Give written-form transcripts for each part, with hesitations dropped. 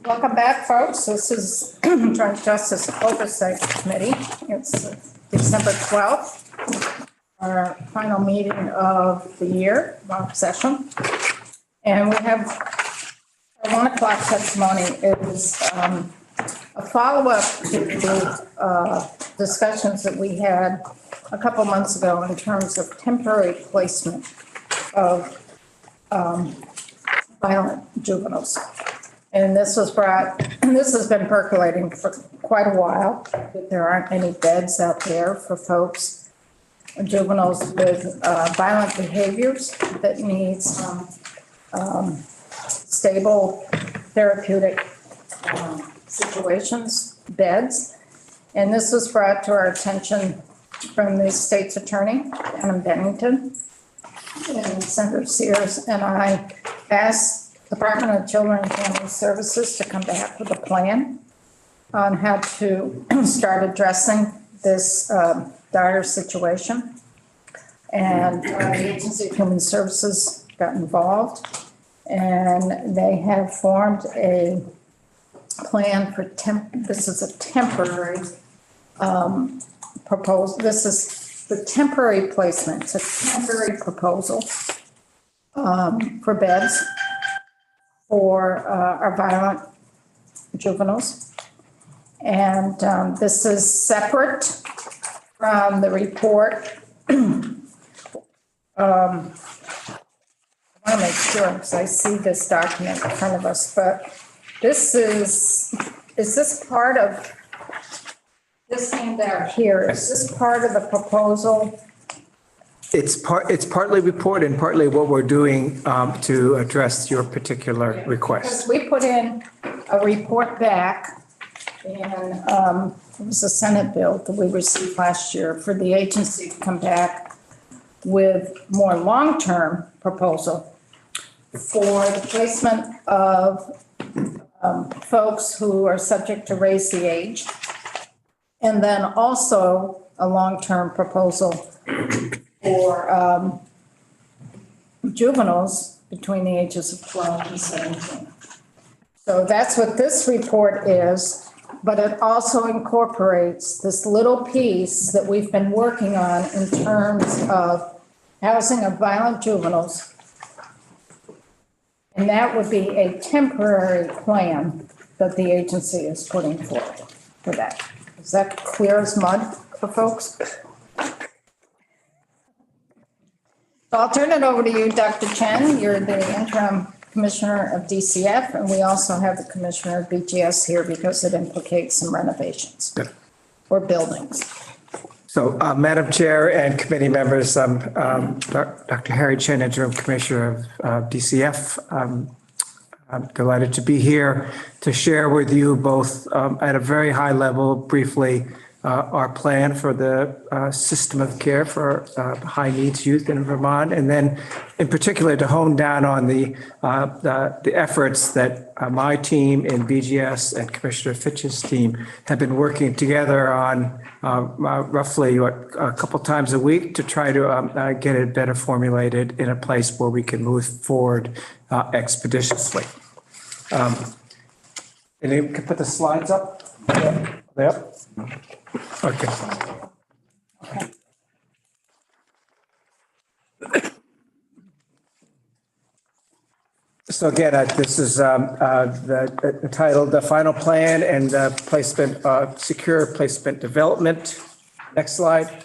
Welcome back, folks. This is Joint Justice Oversight Committee. It's December 12th, our final meeting of the year, long session. And we have our 1 o'clock testimony is a follow-up to the discussions that we had a couple months ago in terms of temporary placement of violent juveniles. And this was brought, and this has been percolating for quite a while, that there aren't any beds out there for folks, juveniles with violent behaviors that need some stable therapeutic situations, beds. And this was brought to our attention from the state's attorney, Adam Bennington, and Senator Sears, and I asked Department of Children and Family Services to come back with a plan on how to start addressing this dire situation. And the Agency of Human Services got involved, and they have formed a plan for this is a temporary proposal. This is the temporary placement. It's a temporary proposal for beds for our violent juveniles. And this is separate from the report. I want to make sure, because I see this document in front of us, but this is this part of this handout here? Is this part of the proposal? It's partly report and partly what we're doing to address your particular request. Because we put in a report back, and it was a Senate bill that we received last year for the agency to come back with more long-term proposal for the placement of folks who are subject to raise the age, and then also a long-term proposal for juveniles between the ages of 12 and 17. So that's what this report is, but it also incorporates this little piece that we've been working on in terms of housing of violent juveniles. And that would be a temporary plan that the agency is putting forward for that. Is that clear as mud for folks? So I'll turn it over to you, Dr. Chen. You're the interim commissioner of DCF, and we also have the commissioner of BGS here because it implicates some renovations or buildings. So, Madam Chair and committee members, I'm Dr. Harry Chen, interim commissioner of DCF. I'm delighted to be here to share with you both at a very high level, briefly, our plan for the system of care for high needs youth in Vermont, and then in particular to hone down on the efforts that my team in BGS and Commissioner Fitch's team have been working together on roughly a couple times a week to try to get it better formulated in a place where we can move forward expeditiously. And you can put the slides up. Yep. Okay. So again, this is the title, the final plan and placement, secure placement development. Next slide.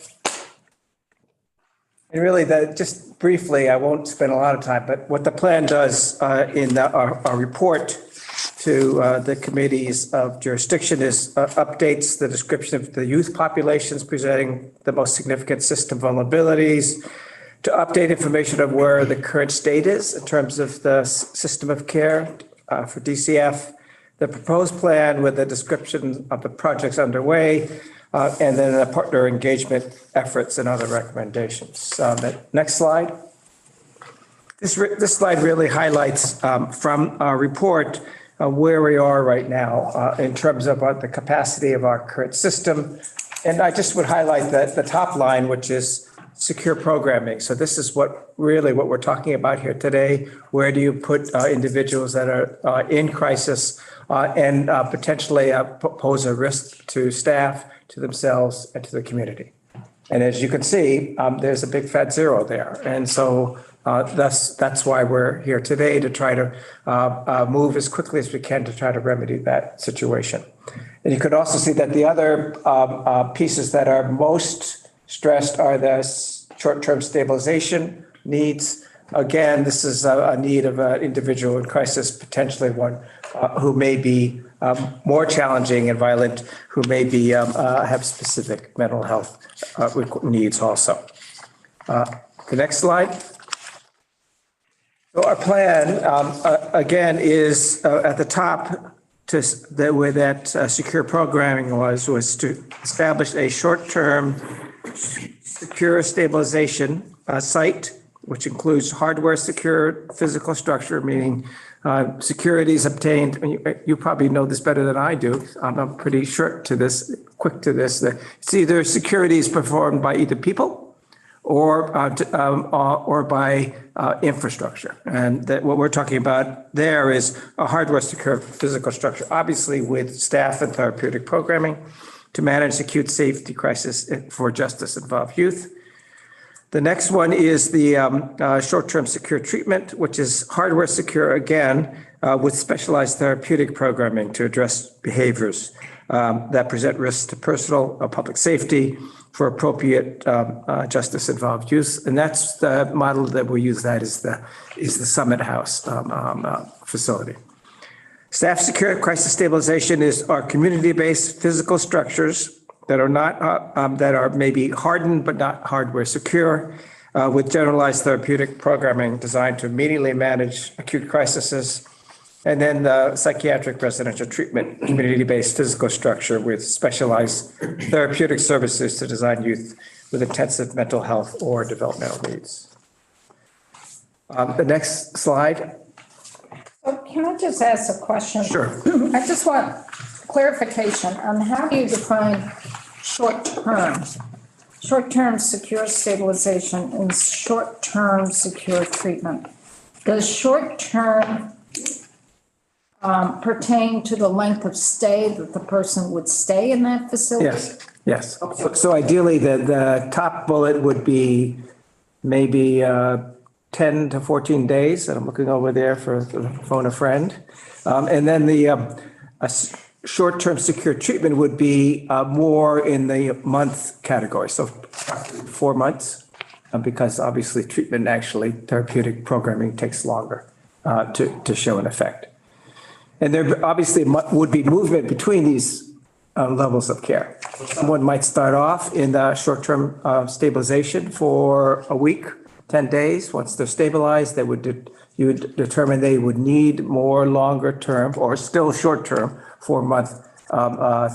And really, just briefly, I won't spend a lot of time, but what the plan does in our report to the committees of jurisdiction is updates the description of the youth populations presenting the most significant system vulnerabilities, to update information of where the current state is in terms of the system of care for DCF, the proposed plan with the description of the projects underway, and then the partner engagement efforts and other recommendations. Next slide. This slide really highlights from our report where we are right now in terms of the capacity of our current system. And I just would highlight that the top line, which is secure programming. So this is what we're talking about here today. Where do you put individuals that are in crisis and potentially pose a risk to staff, to themselves, and to the community? And as you can see, there's a big fat zero there. And so that's why we're here today, to try to move as quickly as we can to try to remedy that situation. And you could also see that the other pieces that are most stressed are the short-term stabilization needs. Again, this is a need of an individual in crisis, potentially one who may be more challenging and violent, who may be have specific mental health needs also. The next slide. So our plan, again, is at the top, where that secure programming was to establish a short-term secure stabilization site, which includes hardware secure physical structure, meaning security is obtained. You probably know this better than I do. I'm pretty quick to this. It's either security is performed by either people or by infrastructure. And that what we're talking about there is a hardware secure physical structure, obviously with staff and therapeutic programming to manage acute safety crisis for justice involved youth. The next one is the short-term secure treatment, which is hardware secure, again, with specialized therapeutic programming to address behaviors that present risks to personal or public safety for appropriate justice involved youth. And that's the model that we use, that is the Summit House facility. Staff secure crisis stabilization is our community-based physical structures that are not that are maybe hardened but not hardware secure, with generalized therapeutic programming designed to immediately manage acute crises. And then the psychiatric residential treatment, community-based physical structure with specialized therapeutic services to design youth with intensive mental health or developmental needs. The next slide. So can I just ask a question? Sure. I just want clarification on how do you define short-term secure stabilization and short-term secure treatment? Does short-term pertain to the length of stay that the person would stay in that facility? Yes. So ideally, the top bullet would be maybe 10 to 14 days, and I'm looking over there for phone a friend. And then the short-term secure treatment would be more in the month category, so 4 months, because obviously treatment, actually therapeutic programming takes longer to show an effect. And there obviously would be movement between these levels of care. Someone might start off in the short-term stabilization for a week, 10 days. Once they're stabilized, you would determine they would need more longer-term or still short-term 4-month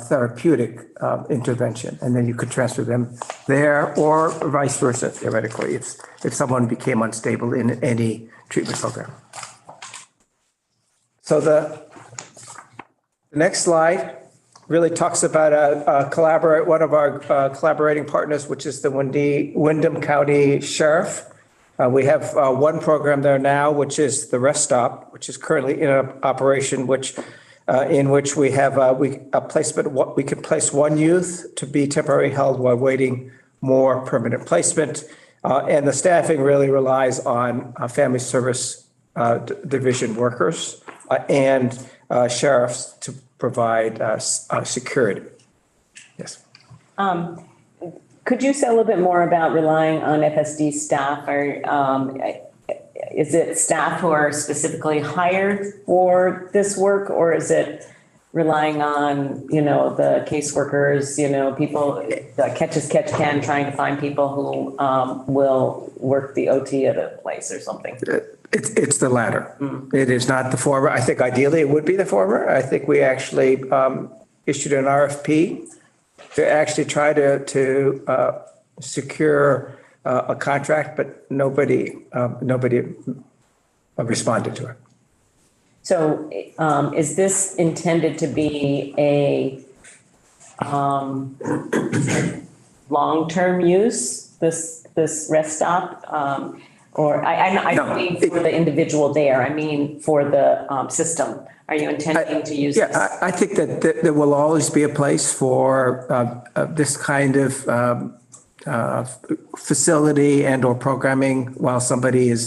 therapeutic intervention. And then you could transfer them there or vice versa, theoretically, if someone became unstable in any treatment program. So the next slide really talks about one of our collaborating partners, which is the Windham County Sheriff. We have one program there now, which is the Rest Stop, which is currently in operation, in which we have a placement. We can place one youth to be temporarily held while waiting more permanent placement, and the staffing really relies on family service division workers and sheriffs to provide security. Yes. Could you say a little bit more about relying on FSD staff? Or is it staff who are specifically hired for this work, or is it relying on, the caseworkers, people, the catch as catch can, trying to find people who will work the OT at a place or something? It's the latter. It is not the former. I think ideally it would be the former. I think we actually issued an RFP to actually try to secure a contract, but nobody responded to it. So is this intended to be a long-term use, this this rest stop? Or I No. don't mean for the individual there, I mean for the system. Are you intending to use this? Yeah, I think that there will always be a place for this kind of facility and or programming while somebody is,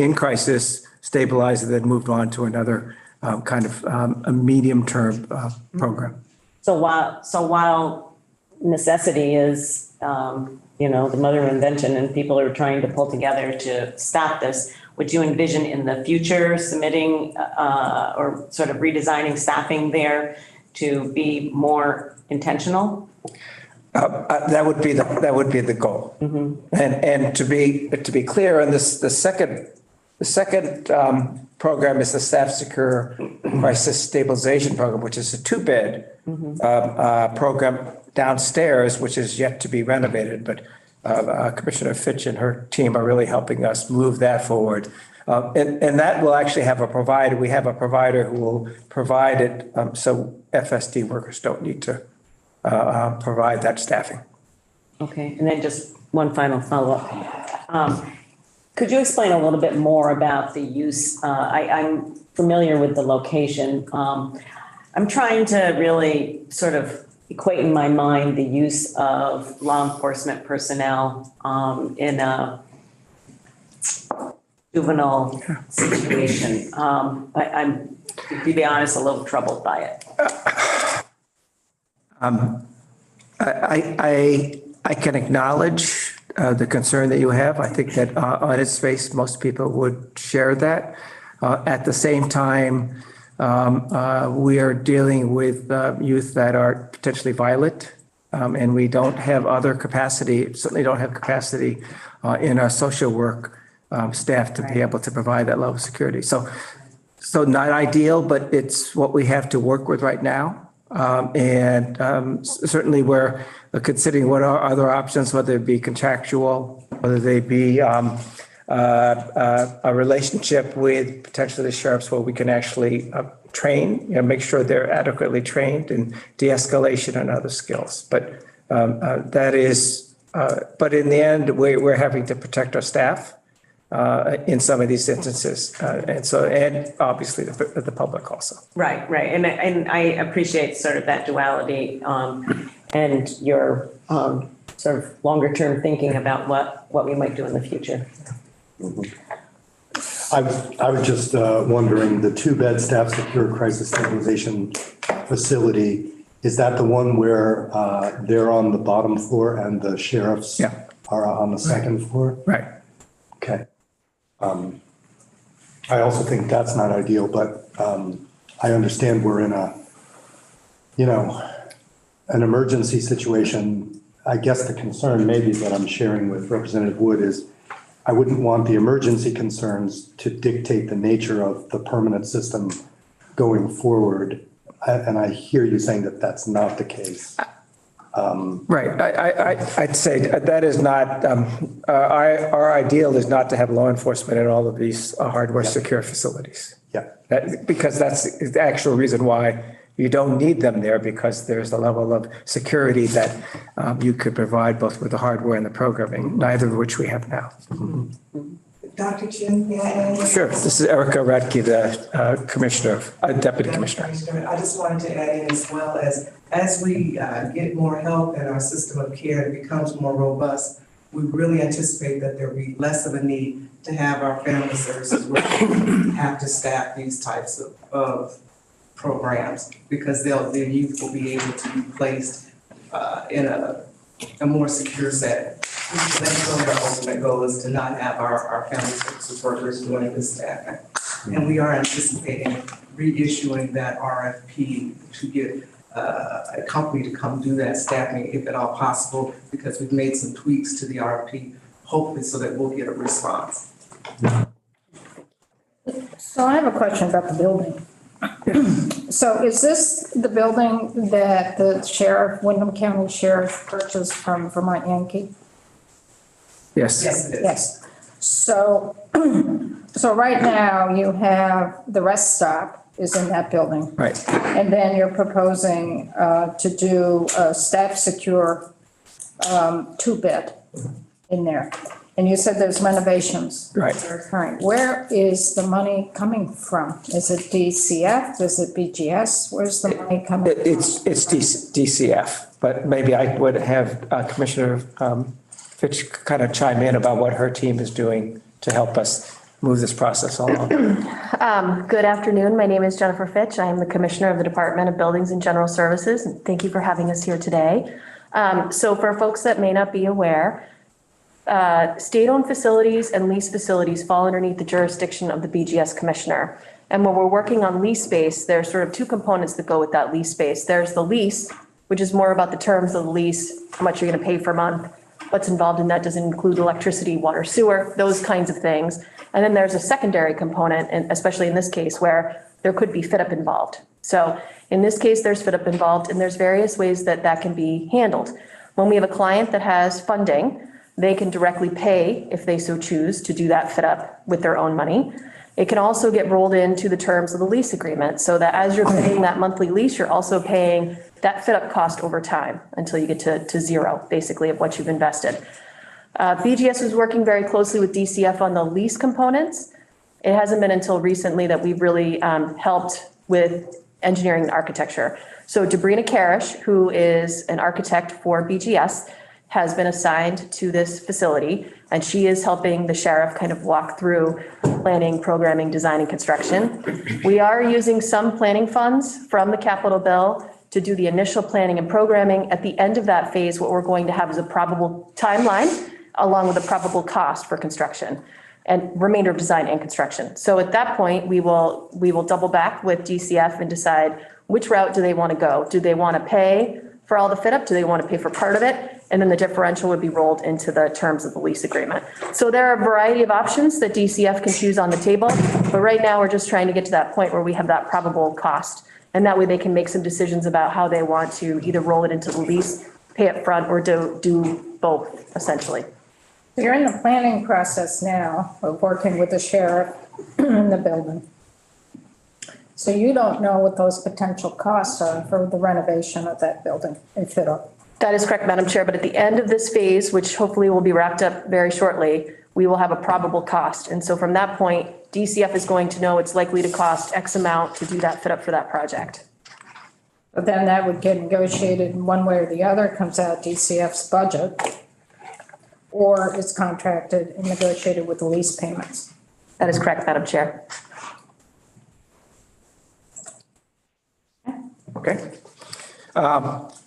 in crisis, stabilized and then moved on to another kind of a medium-term program. So while necessity is, the mother of invention and people are trying to pull together to stop this, would you envision in the future submitting or sort of redesigning staffing there to be more intentional? That would be the goal. And to be clear on this, the second program is the Staff Secure Crisis Stabilization Program, which is a two-bed program downstairs, which is yet to be renovated. But Commissioner Fitch and her team are really helping us move that forward. And that will actually have a provider. We have a provider who will provide it so FSD workers don't need to provide that staffing. Okay, and then just one final follow-up. Could you explain a little bit more about the use? I'm familiar with the location. I'm trying to really sort of equate in my mind the use of law enforcement personnel in a juvenile situation. I'm, to be honest, a little troubled by it. I can acknowledge the concern that you have. I think that on its face, most people would share that. At the same time, we are dealing with youth that are potentially violent, and we don't have other capacity, certainly don't have capacity in our social work staff to be able to provide that level of security. So not ideal, but it's what we have to work with right now. And certainly we're considering what are other options, whether it be contractual, whether they be a relationship with potentially the sheriffs where we can actually train, make sure they're adequately trained in de-escalation and other skills. But but in the end, we're having to protect our staff in some of these instances. And obviously the public also. Right. And I appreciate sort of that duality and your sort of longer term thinking about what we might do in the future. I was just wondering, the two-bed staff secure crisis stabilization facility, is that the one where they're on the bottom floor and the sheriffs are on the second floor? Right. Okay. I also think that's not ideal, but I understand we're in an emergency situation. I guess the concern maybe that I'm sharing with Representative Wood is I wouldn't want the emergency concerns to dictate the nature of the permanent system going forward. And I hear you saying that that's not the case. Right. I'd say that is not, our ideal is not to have law enforcement in all of these hardware secure facilities. Yeah. Because that's the actual reason why you don't need them there, because there's a level of security that you could provide both with the hardware and the programming, neither of which we have now. Dr. Chin, may I add? Sure. This is Erica Radke, the commissioner, deputy commissioner. I just wanted to add in as well as we get more help in our system of care and it becomes more robust, we really anticipate that there'll be less of a need to have our family services work have to staff these types of programs, because their youth will be able to be placed in a more secure setting. That's really our ultimate goal, is to not have our family services workers doing this staffing. And we are anticipating reissuing that RFP to get a company to come do that staffing, if at all possible, because we've made some tweaks to the RFP, hopefully so that we'll get a response. So I have a question about the building. So is this the building that the sheriff, Wyndham County Sheriff, purchased from Vermont Yankee? Yes. Yes, it is. Yes. So right now you have the rest stop is in that building. Right. And then you're proposing to do a staff secure two-bed in there. And you said there's renovations. Right. that are occurring. Where is the money coming from? Is it DCF? Is it BGS? Where's the money coming from? It's DCF, but maybe I would have Commissioner Fitch kind of chime in about what her team is doing to help us move this process along. Good afternoon. My name is Jennifer Fitch. I am the Commissioner of the Department of Buildings and General Services. And thank you for having us here today. So for folks that may not be aware, state-owned facilities and leased facilities fall underneath the jurisdiction of the BGS Commissioner. And when we're working on lease space, there's sort of two components that go with that lease space. There's the lease, which is more about the terms of the lease, how much you're going to pay per month, what's involved in that. Does it include electricity, water, sewer, those kinds of things. And then there's a secondary component, and especially in this case, where there could be fit-up involved. So in this case, there's fit-up involved, and there's various ways that that can be handled. When we have a client that has funding, they can directly pay, if they so choose, to do that fit-up with their own money. It can also get rolled into the terms of the lease agreement, so that as you're paying that monthly lease, you're also paying that fit-up cost over time until you get to zero, basically, of what you've invested. BGS was working very closely with DCF on the lease components. It hasn't been until recently that we've really helped with engineering and architecture. So Debrina Karish, who is an architect for BGS, has been assigned to this facility, and she is helping the sheriff kind of walk through planning, programming, design, and construction. We are using some planning funds from the capital bill to do the initial planning and programming. At the end of that phase, what we're going to have is a probable timeline along with a probable cost for construction and remainder of design and construction. So at that point, we will double back with DCF and decide which route do they want to go. Do they want to pay for all the fit up? Do they want to pay for part of it? And then the differential would be rolled into the terms of the lease agreement. So there are a variety of options that DCF can choose on the table. But right now, we're just trying to get to that point where we have that probable cost. And that way they can make some decisions about how they want to either roll it into the lease, pay up front, or do both, essentially. You're in the planning process now of working with the sheriff in the building. So you don't know what those potential costs are for the renovation of that building and fit up. That is correct, Madam Chair. But at the end of this phase, which hopefully will be wrapped up very shortly, we will have a probable cost. And so from that point, DCF is going to know it's likely to cost X amount to do that fit up for that project. But then that would get negotiated in one way or the other, comes out of DCF's budget, or is contracted and negotiated with the lease payments. That is correct, Madam Chair. Okay.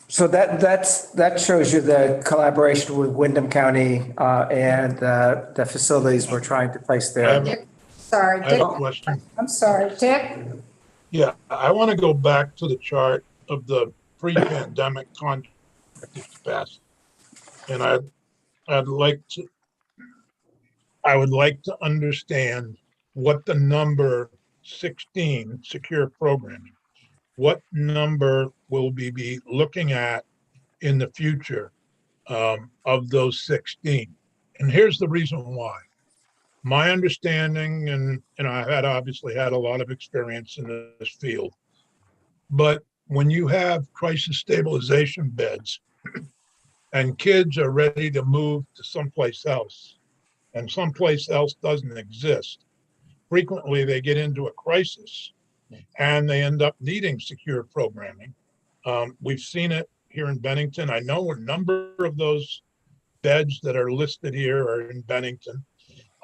So that shows you the collaboration with Wyndham County and the facilities we're trying to place there. Sorry, I have Dick. a question. I'm sorry, Dick. Yeah, I want to go back to the chart of the pre-pandemic contract capacity. And I would like to understand what the number 16 secure programming, what number will we be looking at in the future of those 16? And here's the reason why. My understanding, and I had obviously had a lot of experience in this field, but when you have crisis stabilization beds and kids are ready to move to someplace else and someplace else doesn't exist, frequently they get into a crisis and they end up needing secure programming. We've seen it here in Bennington. I know a number of those beds that are listed here are in Bennington.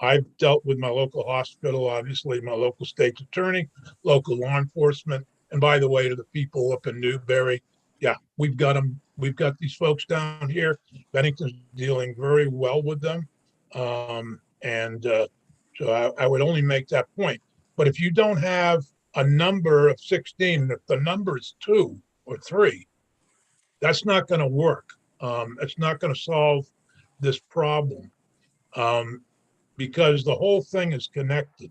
I've dealt with my local hospital, obviously, my local state's attorney, local law enforcement. And by the way, to the people up in Newbury, yeah, we've got them. We've got these folks down here. Bennington's dealing very well with them. So I would only make that point. But if you don't have a number of 16, if the number is 2 or 3, that's not going to work. It's not going to solve this problem. Because the whole thing is connected.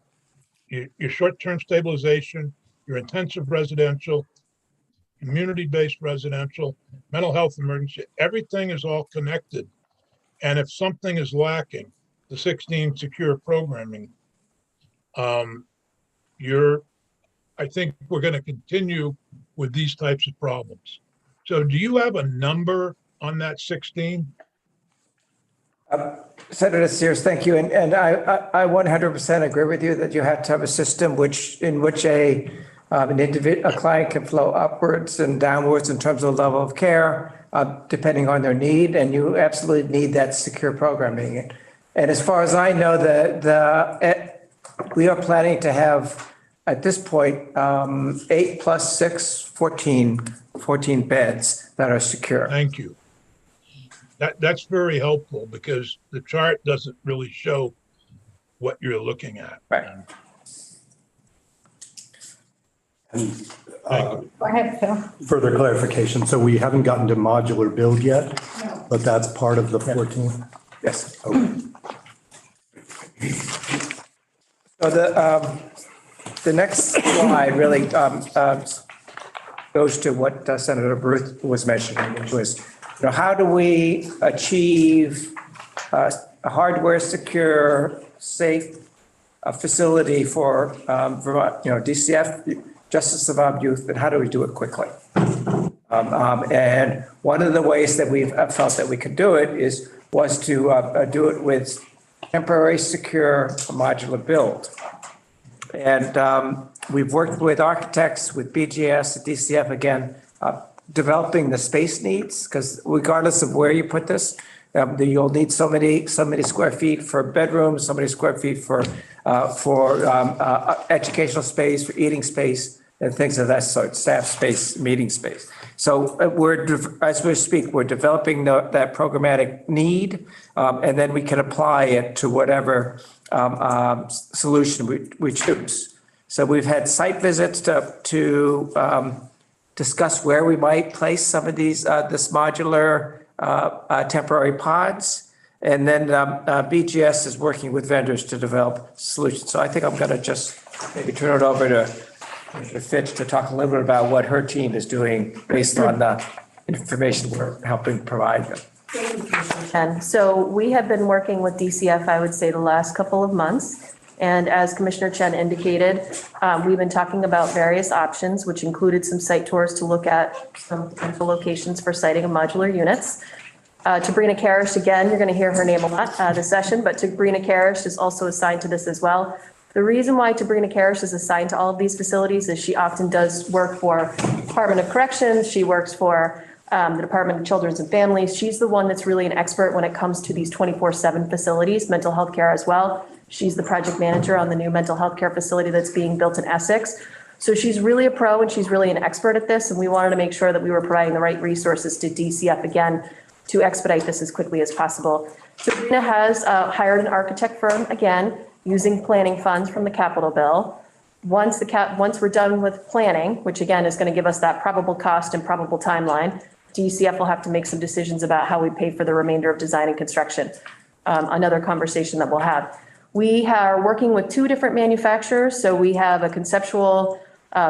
Your short-term stabilization, your intensive residential, community-based residential, mental health emergency, everything is all connected. And if something is lacking, the 16 secure programming, I think we're going to continue with these types of problems. So do you have a number on that 16? Senator Sears, thank you. And I 100% agree with you that you have to have a system in which a client can flow upwards and downwards in terms of level of care, depending on their need. And you absolutely need that secure programming. And as far as I know, we are planning to have, at this point, 8 plus 6, 14 beds that are secure. Thank you. That's very helpful because the chart doesn't really show what you're looking at. Right. And Go ahead, Phil. further clarification, so we haven't gotten to modular build yet, but that's part of the 14? Yes. Okay. So the next slide really goes to what Senator Ruth was mentioning, which was, how do we achieve a hardware secure, safe facility for Vermont, DCF, Justice of Our Youth, and how do we do it quickly? And one of the ways that we've felt that we could do it was to do it with temporary secure modular build. And we've worked with architects, with BGS, DCF again, developing the space needs, because regardless of where you put this, you'll need so many square feet for bedrooms, so many square feet for educational space, for eating space, and things of that sort, staff space, meeting space. So as we speak, we're developing that programmatic need, and then we can apply it to whatever solution we choose. So we've had site visits to discuss where we might place some of this modular temporary pods. And then BGS is working with vendors to develop solutions. So I think I'm going to just maybe turn it over to Fitch to talk a little bit about what her team is doing based on the information we're helping provide them. And so we have been working with DCF, I would say, the last couple of months. And as Commissioner Chen indicated, we've been talking about various options, which included some site tours to look at some potential locations for siting of modular units. Sabrina Karish, again, you're going to hear her name a lot this session, but Sabrina Karish is also assigned to this as well. The reason why Sabrina Karish is assigned to all of these facilities is she often does work for Department of Corrections. She works for the Department of Children's and Families. She's the one that's really an expert when it comes to these 24/7 facilities, mental health care as well. She's the project manager on the new mental health care facility that's being built in Essex. So she's really a pro and she's really an expert at this. And we wanted to make sure that we were providing the right resources to DCF again to expedite this as quickly as possible. Sabrina has hired an architect firm, again, using planning funds from the capital bill. Once we're done with planning, which again is going to give us that probable cost and probable timeline, DCF will have to make some decisions about how we pay for the remainder of design and construction. Another conversation that we'll have. We are working with 2 different manufacturers. So we have a conceptual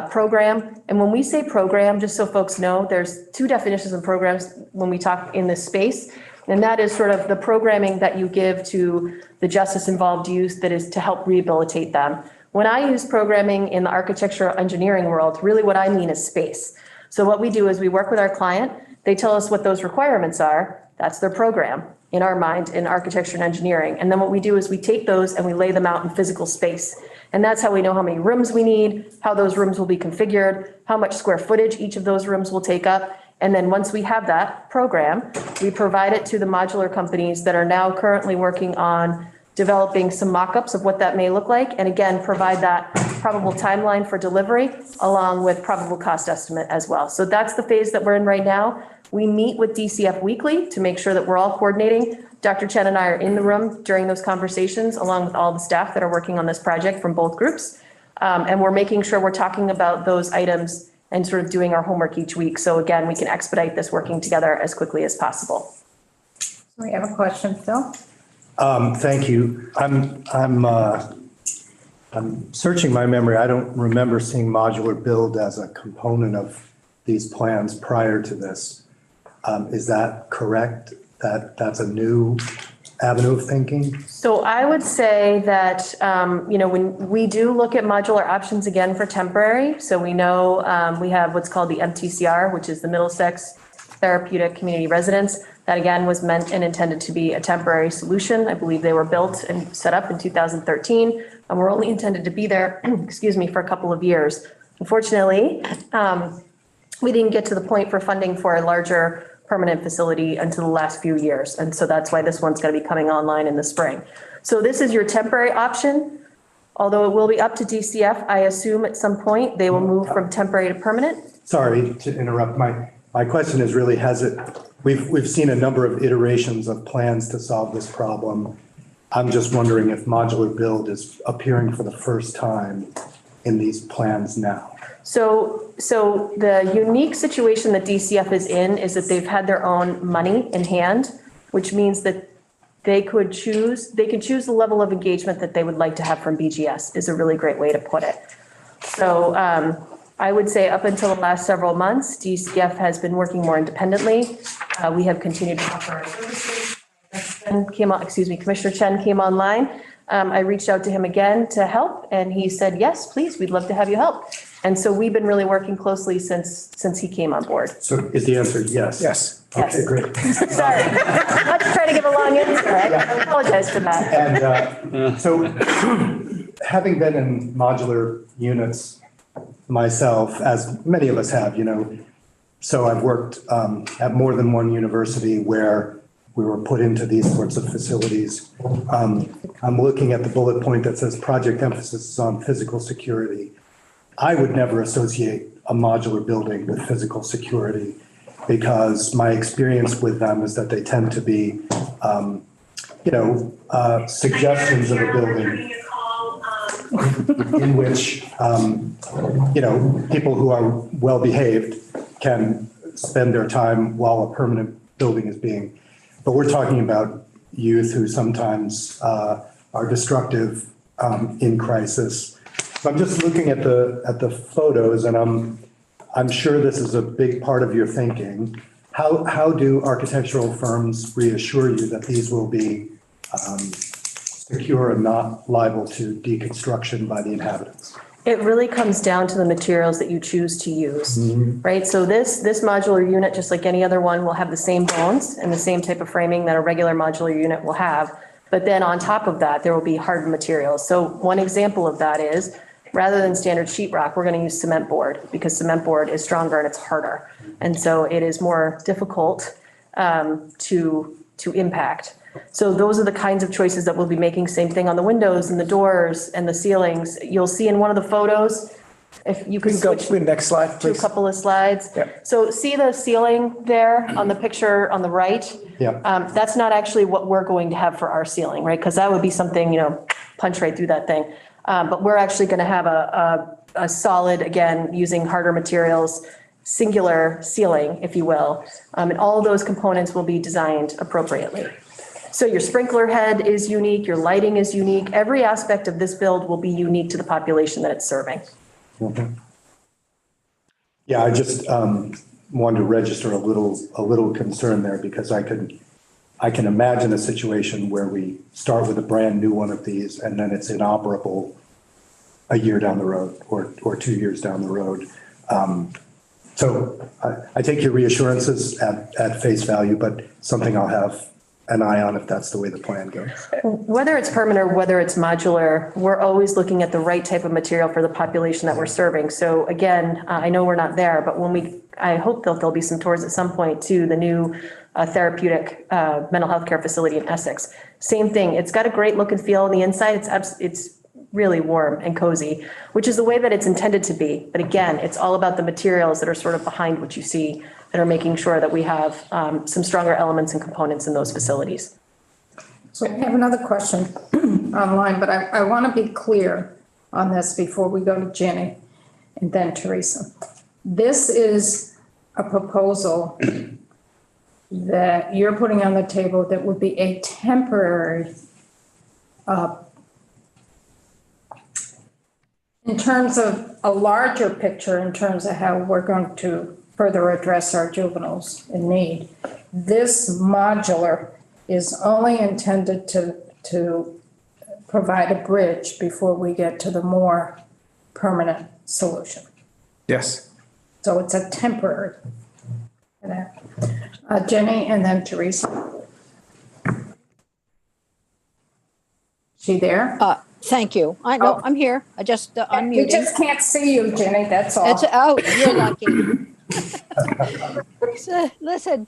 program. And when we say program, just so folks know, there's 2 definitions of programs when we talk in this space. And that is sort of the programming that you give to the justice involved youth that is to help rehabilitate them. When I use programming in the architecture engineering world, really what I mean is space. So what we do is we work with our client. They tell us what those requirements are. That's their program in our mind in architecture and engineering. And then what we do is we take those and we lay them out in physical space. And that's how we know how many rooms we need, how those rooms will be configured, how much square footage each of those rooms will take up. And then once we have that program, we provide it to the modular companies that are now currently working on developing some mock-ups of what that may look like. And again, provide that probable timeline for delivery along with probable cost estimate as well. So that's the phase that we're in right now. We meet with DCF weekly to make sure that we're all coordinating. Dr. Chen and I are in the room during those conversations, along with all the staff that are working on this project from both groups. And we're making sure we're talking about those items and sort of doing our homework each week. So again, we can expedite this working together as quickly as possible. We have a question, Phil. Thank you. I'm searching my memory. I don't remember seeing modular build as a component of these plans prior to this. Is that correct? That's a new avenue of thinking? So I would say that, when we do look at modular options again for temporary, so we know we have what's called the MTCR, which is the Middlesex therapeutic community residence. That again was meant and intended to be a temporary solution. I believe they were built and set up in 2013 and were only intended to be there, excuse me, for a couple of years. Unfortunately, we didn't get to the point for funding for a larger permanent facility until the last few years. And so that's why this one's going to be coming online in the spring. So this is your temporary option. Although it will be up to DCF, I assume at some point they will move from temporary to permanent. Sorry to interrupt. My question is really, we've seen a number of iterations of plans to solve this problem. I'm just wondering if modular build is appearing for the first time in these plans now. So the unique situation that DCF is in is that they've had their own money in hand, which means that they can choose the level of engagement that they would like to have from BGS is a really great way to put it. So I would say up until the last several months, DCF has been working more independently. We have continued to offer our services. Commissioner Chen came online. I reached out to him again to help and he said, yes, please, we'd love to have you help. And so we've been really working closely since he came on board. So is the answer yes? Yes. Okay, great. Sorry, not to try to give a long answer. I apologize for that. And so having been in modular units myself, as many of us have, so I've worked at more than one university where we were put into these sorts of facilities. I'm looking at the bullet point that says project emphasis is on physical security. I would never associate a modular building with physical security because my experience with them is that they tend to be, suggestions of a building in which, people who are well-behaved can spend their time while a permanent building is being, but we're talking about youth who sometimes are destructive in crisis. So I'm just looking at the photos and I'm sure this is a big part of your thinking. How do architectural firms reassure you that these will be secure and not liable to deconstruction by the inhabitants? It really comes down to the materials that you choose to use, right? So this modular unit, just like any other one, will have the same bones and the same type of framing that a regular modular unit will have. But then on top of that, there will be hardened materials. So one example of that is, rather than standard sheetrock, we're going to use cement board because cement board is stronger and it's harder. And so it is more difficult to impact. So those are the kinds of choices that we'll be making. Same thing on the windows and the doors and the ceilings. You'll see in one of the photos, if you could Go switch to the next slide, to a please. couple of slides. Yep. So see the ceiling there on the picture on the right? Yeah. That's not actually what we're going to have for our ceiling, right? Because that would be something, punch right through that thing. But we're actually going to have a solid, again, using harder materials, singular ceiling, if you will. And all of those components will be designed appropriately. So your sprinkler head is unique, your lighting is unique. Every aspect of this build will be unique to the population that it's serving. Mm-hmm. Yeah, I just wanted to register a little concern there because I can imagine a situation where we start with a brand new one of these and then it's inoperable a year down the road or 2 years down the road. So I take your reassurances at face value, but something I'll have an eye on if that's the way the plan goes. Whether it's permanent or whether it's modular, we're always looking at the right type of material for the population that we're serving. So again, I know we're not there, but I hope that there'll be some tours at some point to the new therapeutic mental health care facility in Essex. Same thing. It's got a great look and feel on the inside. It's really warm and cozy, which is the way that it's intended to be. But again, it's all about the materials that are sort of behind what you see that are making sure that we have some stronger elements and components in those facilities. So I have another question online, but I want to be clear on this before we go to Jenny and then Teresa. This is a proposal that you're putting on the table that would be a temporary, in terms of a larger picture, in terms of how we're going to further address our juveniles in need. This modular is only intended to provide a bridge before we get to the more permanent solution. Yes. So it's a temporary. Jenny and then Teresa. She there? Thank you. I know, I'm here. I just, I'm We muting. just can't see you, Jenny, that's all. Oh, you're lucky. So, listen,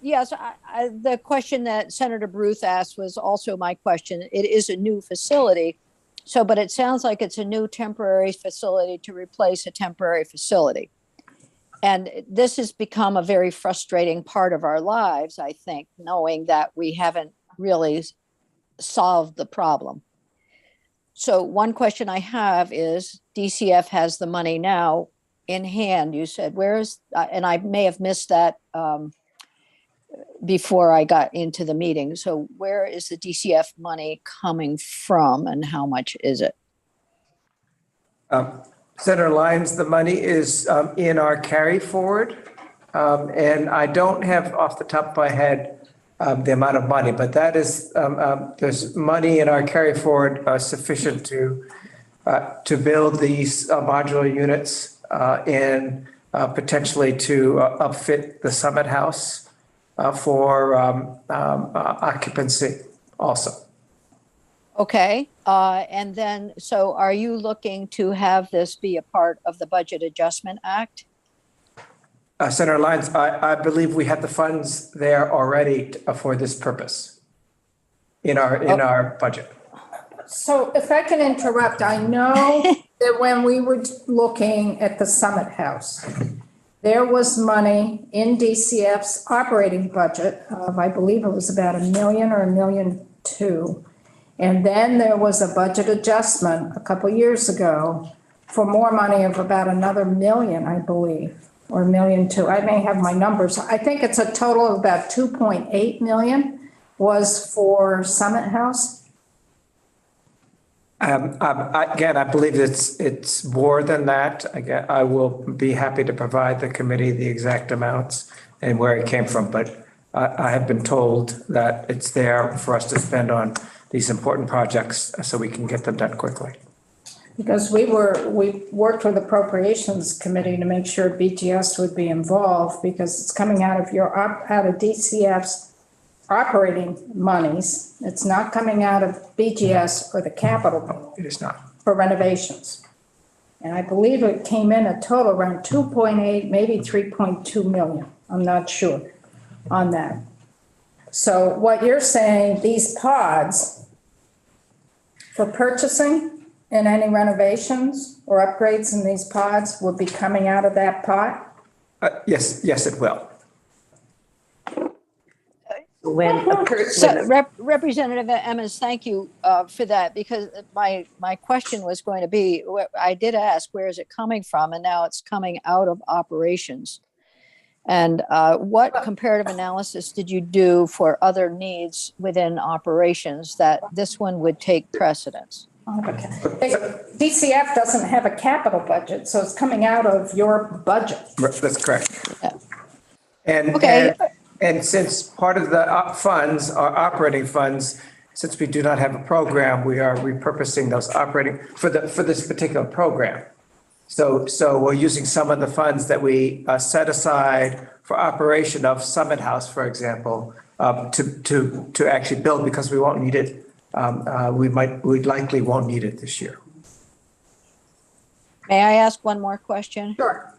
yes, the question that Senator Bruce asked was also my question. It is a new facility. So, but it sounds like it's a new temporary facility to replace a temporary facility. And this has become a very frustrating part of our lives, I think, knowing that we haven't really solved the problem. So one question I have is DCF has the money now in hand. You said, where is, and I may have missed that before I got into the meeting. So where is the DCF money coming from and how much is it? Senator Lyons, the money is in our carry forward. And I don't have off the top of my head the amount of money, but that is, there's money in our carry forward sufficient to build these modular units and potentially to upfit the Summit House for occupancy also. Okay. And then, so are you looking to have this be a part of the Budget Adjustment Act? Senator Lyons, I believe we have the funds there already for this purpose in our budget. So if I can interrupt, I know that when we were looking at the Summit House, there was money in DCF's operating budget of, I believe it was about $1 million or $1.2 million. And then there was a budget adjustment a couple years ago for more money of about another $1 million, I believe, or $1.2 million. I may have my numbers. I think it's a total of about 2.8 million was for Summit House. Again, I believe it's more than that. Again, I will be happy to provide the committee the exact amounts and where it came from, but I have been told that it's there for us to spend on these important projects so we can get them done quickly. Because we worked with Appropriations Committee to make sure BGS would be involved because it's coming out of DCF's operating monies. It's not coming out of BGS or the capital. It is not. For renovations. And I believe it came in a total around 2.8, maybe 3.2 million. I'm not sure on that. So what you're saying, these pods for purchasing and any renovations or upgrades in these pods will be coming out of that pot? Yes, it will. Representative Emmons, thank you for that, because my question was going to be, I did ask, where is it coming from? And now it's coming out of operations. And what comparative analysis did you do for other needs within operations that this one would take precedence? Okay. DCF doesn't have a capital budget, so it's coming out of your budget. That's correct. Yeah. Okay. And since part of the funds are operating funds, since we do not have a program, we are repurposing those operating for this particular program. So we're using some of the funds that we set aside for operation of Summit House, for example, to actually build, because we won't need it. We likely won't need it this year. May I ask one more question? Sure.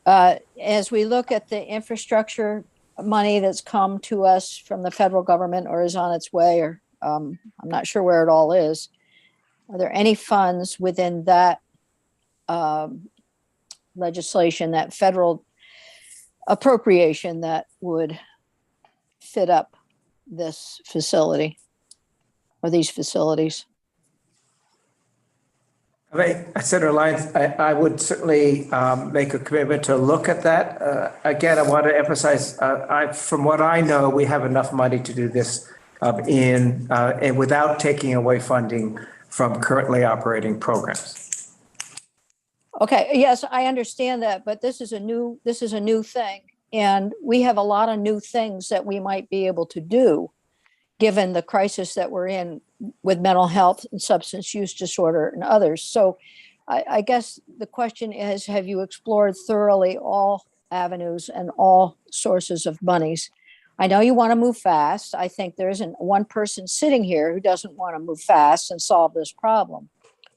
As we look at the infrastructure money that's come to us from the federal government or is on its way, or I'm not sure where it all is, are there any funds within that legislation, that federal appropriation, that would fit up this facility or these facilities? I mean, Senator Lyons, I would certainly make a commitment to look at that. Again, I want to emphasize, from what I know, we have enough money to do this and without taking away funding from currently operating programs. Okay, yes, I understand that, but this is a new thing, and we have a lot of new things that we might be able to do, given the crisis that we're in with mental health and substance use disorder and others. So I guess the question is, have you explored thoroughly all avenues and all sources of monies. I know you want to move fast. I think there isn't one person sitting here who doesn't want to move fast and solve this problem.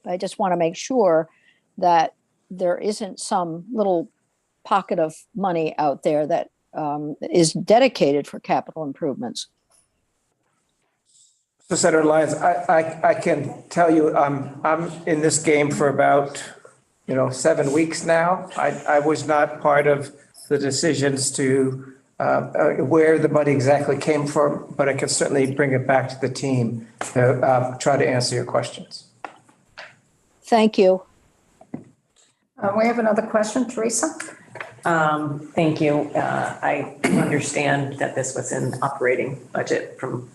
But I just want to make sure that there isn't some little pocket of money out there that is dedicated for capital improvements. So Senator Lyons, I can tell you, I'm in this game for about, 7 weeks now. I was not part of the decisions to where the money exactly came from, but I can certainly bring it back to the team to try to answer your questions. Thank you. We have another question, Teresa? Thank you. I understand that this was in operating budget from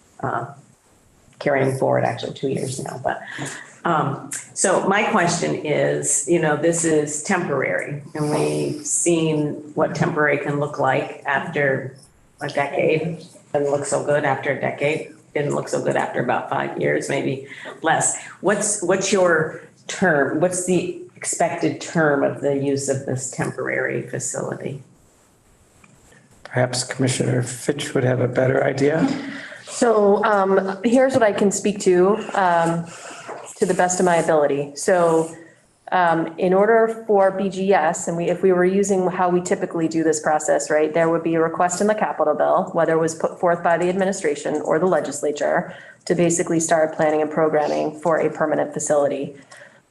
carrying forward actually 2 years now, but so my question is, this is temporary and we've seen what temporary can look like after a decade. Doesn't look so good after a decade. Didn't look so good after about 5 years, maybe less. What's your term? What's the expected term of the use of this temporary facility? Perhaps Commissioner Fitch would have a better idea. So here's what I can speak to the best of my ability. So in order for BGS, and if we were using how we typically do this process, right, there would be a request in the capital bill, whether it was put forth by the administration or the legislature, to basically start planning and programming for a permanent facility.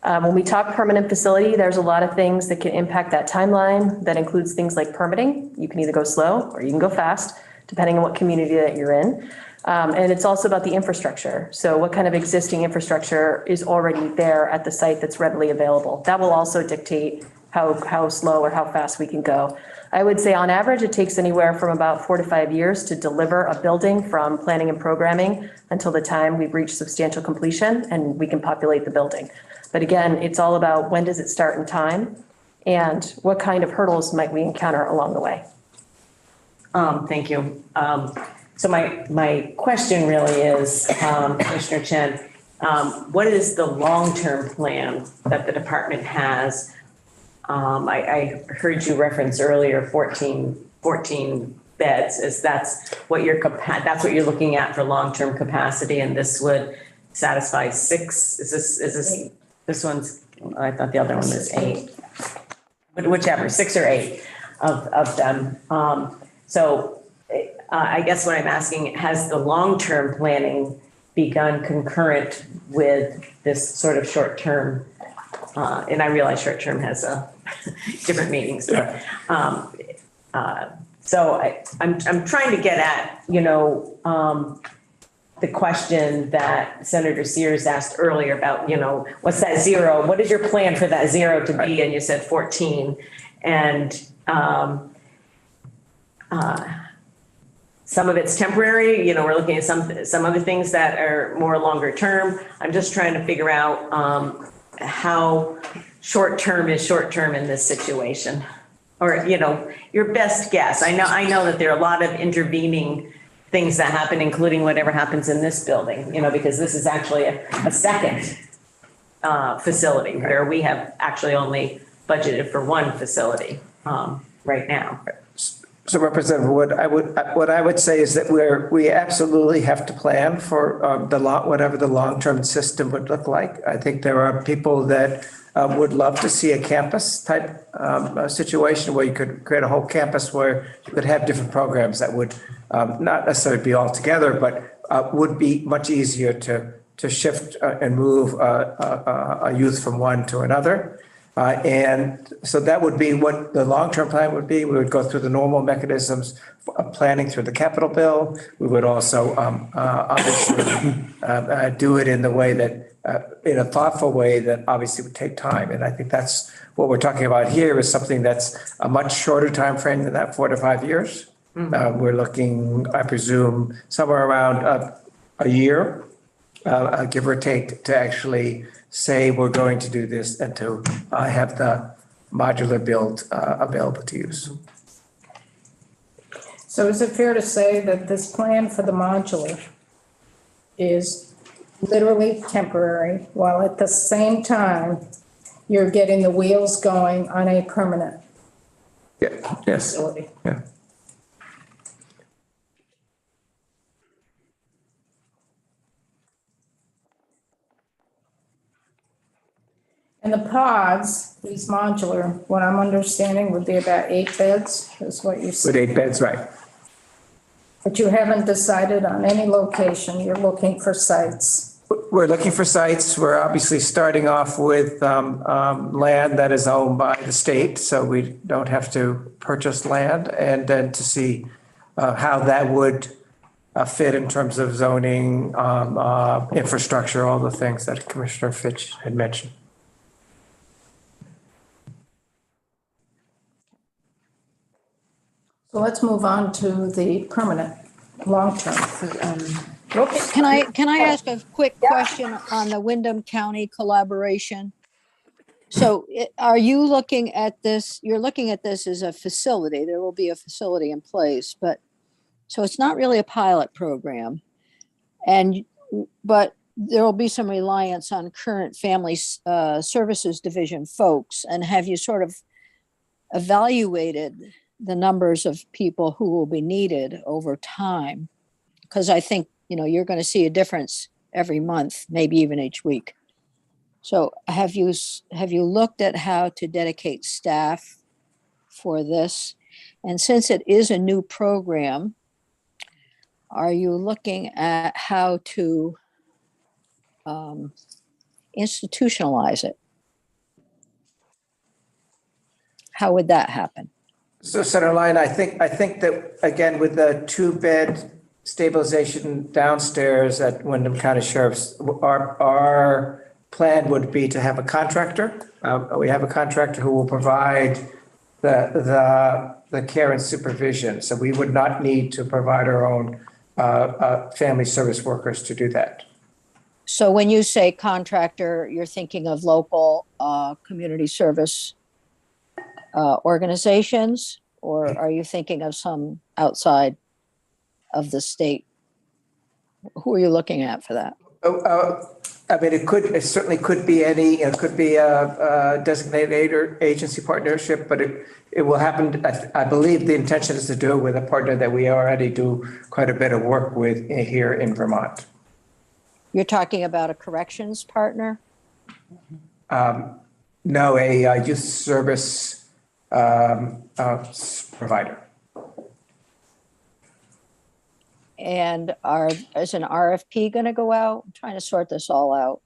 When we talk permanent facility, there's a lot of things that can impact that timeline. That includes things like permitting. You can either go slow or you can go fast, depending on what community that you're in. And it's also about the infrastructure. So what kind of existing infrastructure is already there at the site that's readily available? That will also dictate how slow or how fast we can go. I would say on average, it takes anywhere from about 4 to 5 years to deliver a building from planning and programming until the time we've reached substantial completion and we can populate the building. But again, it's all about when does it start in time and what kind of hurdles might we encounter along the way. Thank you. So my question really is, Commissioner Chen, what is the long-term plan that the department has? I heard you reference earlier 14 beds. That's what you're looking at for long-term capacity, and this would satisfy 6. Is this one's? I thought the other one was 8. But whichever, 6 or 8 of them. So. I guess what I'm asking, has the long-term planning begun concurrent with this sort of short-term? And I realize short-term has different meanings. But, so I'm trying to get at, the question that Senator Sears asked earlier about, what's that 0? What is your plan for that 0 to be? And you said 14. And some of it's temporary, we're looking at some other things that are more longer term. I'm just trying to figure out how short-term is short-term in this situation. Or, your best guess. I know that there are a lot of intervening things that happen, including whatever happens in this building, because this is actually a second facility where we have actually only budgeted for one facility right now. So Representative Wood, what I would say is that we absolutely have to plan for whatever the long-term system would look like. I think there are people that would love to see a campus type situation where you could create a whole campus where you could have different programs that would not necessarily be all together, but would be much easier to shift and move a youth from one to another. And so that would be what the long-term plan would be. We would go through the normal mechanisms of planning through the capital bill. We would also obviously do it in the way that, in a thoughtful way that obviously would take time. And I think that's what we're talking about here is something that's a much shorter time frame than that 4 to 5 years. We're looking, I presume, somewhere around a year, give or take, to actually say we're going to do this and to have the modular build available to use. So is it fair to say that this plan for the modular is literally temporary, while at the same time you're getting the wheels going on a permanent Yeah, yes, facility. yeah. And the pods, these modular, what I'm understanding would be about 8 beds, is what you With said. 8 beds, right. But you haven't decided on any location, you're looking for sites. We're looking for sites. We're obviously starting off with land that is owned by the state, so we don't have to purchase land, and then to see how that would fit in terms of zoning, infrastructure, all the things that Commissioner Fitch had mentioned. So let's move on to the permanent, long-term. Can I ask a quick question on the Wyndham County collaboration? So are you looking at this, you're looking at this as a facility, there will be a facility in place, but, so it's not really a pilot program. But there will be some reliance on current family services division folks. And have you sort of evaluated the numbers of people who will be needed over time? Because I think, you're going to see a difference every month, maybe even each week. So have you looked at how to dedicate staff for this? And since it is a new program, are you looking at how to institutionalize it? How would that happen? So Senator Lyon, I think that, again, with the 2-bed stabilization downstairs at Wyndham County Sheriff's, our plan would be to have a contractor. We have a contractor who will provide the care and supervision. So we would not need to provide our own family service workers to do that. So when you say contractor, you're thinking of local community service organizations, or are you thinking of some outside of the state? Who are you looking at for that? I mean, it certainly could be it could be a designated agency partnership, but it will happen. I believe the intention is to do it with a partner that we already do quite a bit of work with here in Vermont. You're talking about a corrections partner? No, a youth service provider. And is an RFP going to go out? I'm trying to sort this all out.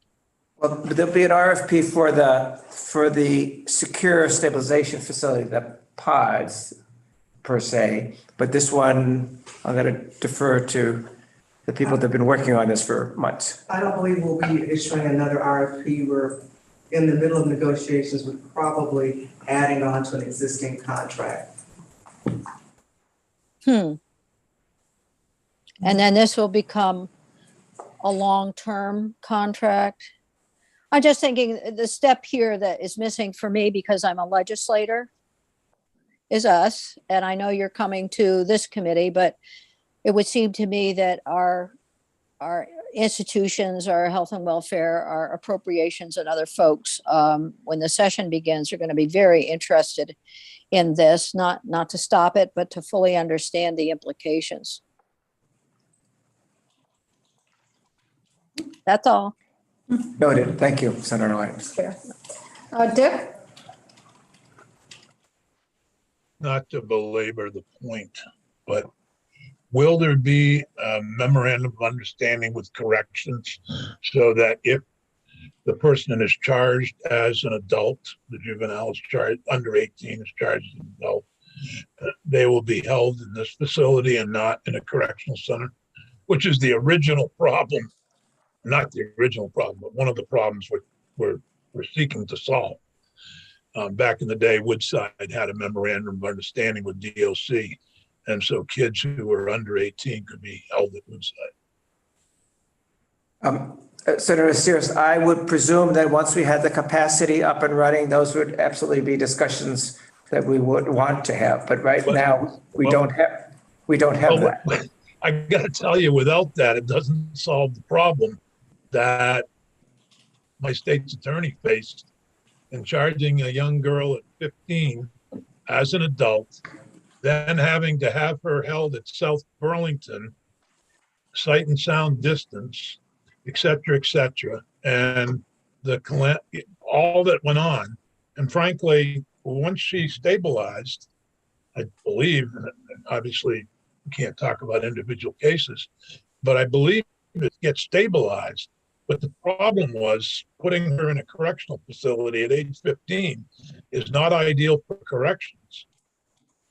Well, there'll be an RFP for the secure stabilization facility, the pods per se, but this one, I'm going to defer to the people that have been working on this for months. I don't believe we'll be issuing another RFP. We're in the middle of negotiations with probably adding on to an existing contract. And then this will become a long-term contract. I'm just thinking the step here that is missing for me, because I'm a legislator, is us. And I know you're coming to this committee, but it would seem to me that our institutions, our health and welfare, our appropriations, and other folks, when the session begins, are going to be very interested in this, not to stop it, but to fully understand the implications. That's all. Noted. Thank you, Senator Lyons. Dick? Not to belabor the point, but will there be a memorandum of understanding with corrections so that if the person is charged as an adult, the juvenile is charged, under 18 is charged as an adult, they will be held in this facility and not in a correctional center, which is the original problem. Not the original problem, but one of the problems we're seeking to solve. Back in the day, Woodside had a memorandum of understanding with DOC. And so kids who were under 18 could be held at Woodside. Senator Sears, I would presume that once we had the capacity up and running, those would absolutely be discussions that we would want to have. But right now, we don't have that. I got to tell you, without that, it doesn't solve the problem that my state's attorney faced in charging a young girl at 15 as an adult, then having to have her held at South Burlington, sight and sound distance, et cetera, and all that went on. And frankly, once she stabilized, I believe, obviously, we can't talk about individual cases, but I believe it gets stabilized. But the problem was putting her in a correctional facility at age 15 is not ideal for corrections.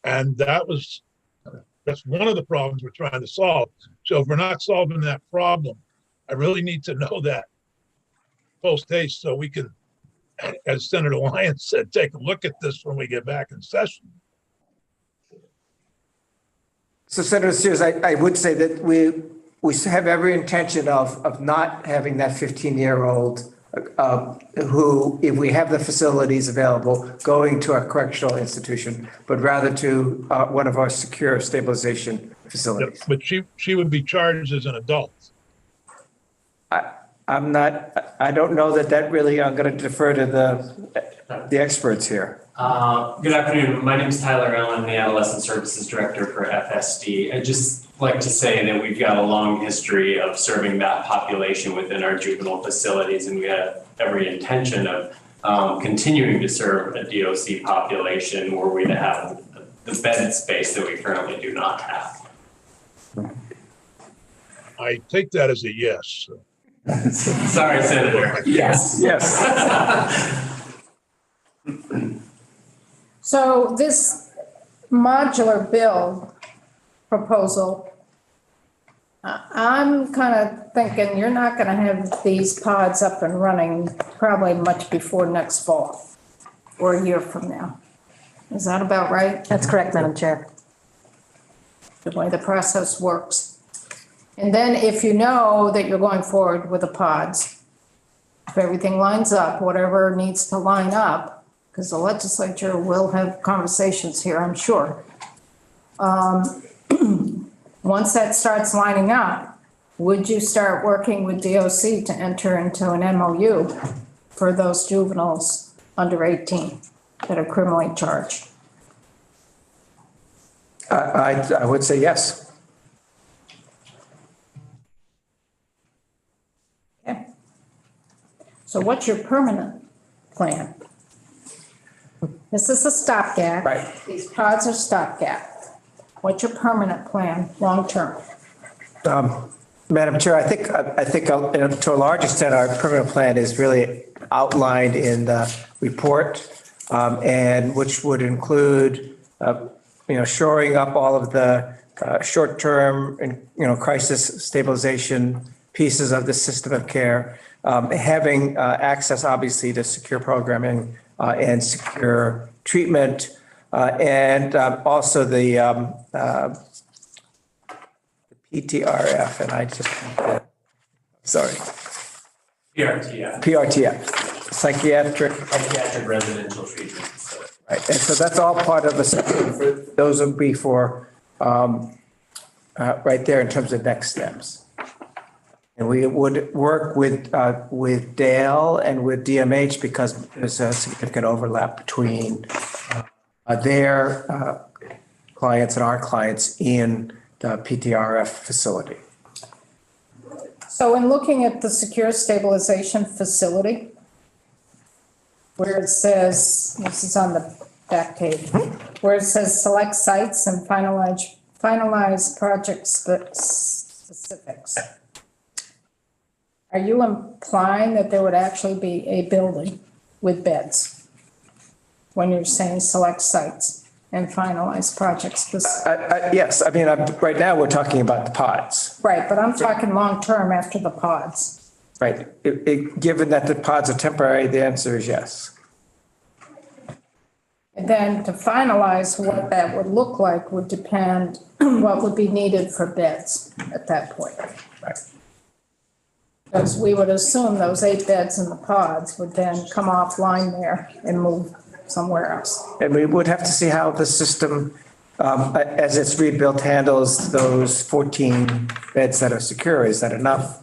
And that's one of the problems we're trying to solve. So if we're not solving that problem, I really need to know that post haste so we can, as Senator Lyons said, take a look at this when we get back in session. So Senator Sears, I would say that we have every intention of not having that 15-year-old who, if we have the facilities available, going to a correctional institution, but rather to one of our secure stabilization facilities. But she would be charged as an adult. I don't know that really, I'm going to defer to the experts here. Good afternoon. My name is Tyler Allen. I'm the Adolescent Services Director for FSD. I'd just like to say that we've got a long history of serving that population within our juvenile facilities, and we have every intention of continuing to serve a DOC population where we have the bed space that we currently do not have. I take that as a yes. Sorry, Senator. Yes. Yes. So this modular build proposal, I'm kind of thinking you're not going to have these pods up and running probably much before next fall or a year from now. Is that about right? That's correct, Madam Chair. The way the process works. And then if you know that you're going forward with the pods, if everything lines up, whatever needs to line up, because the legislature will have conversations here, I'm sure. Once that starts lining up, would you start working with DOC to enter into an MOU for those juveniles under 18 that are criminally charged? I would say yes. Okay. So what's your permanent plan? This is a stopgap. Right. These pods are stopgap. What's your permanent plan, long-term? Madam Chair, I think to a large extent, our permanent plan is really outlined in the report, and which would include, shoring up all of the short-term and, crisis stabilization pieces of the system of care, having access, obviously, to secure programming and secure treatment, and also the PTRF, and I just, sorry, PRTF, psychiatric residential treatment facility. Right, and so that's all part of the system. Those would be for right there in terms of next steps. And we would work with Dale and with DMH because there's a significant overlap between their clients and our clients in the PTRF facility. So in looking at the secure stabilization facility, where it says, this is on the back page, where it says select sites and finalize project specifics. Are you implying that there would actually be a building with beds when you're saying select sites and finalize projects? Yes, I mean, right now we're talking about the pods. Right, but I'm talking long-term after the pods. Right. Given that the pods are temporary, the answer is yes. And then to finalize what that would look like would depend what would be needed for beds at that point. Right. Because we would assume those 8 beds in the pods would then come offline there and move somewhere else. And we would have to see how the system, as it's rebuilt, handles those 14 beds that are secure. Is that enough?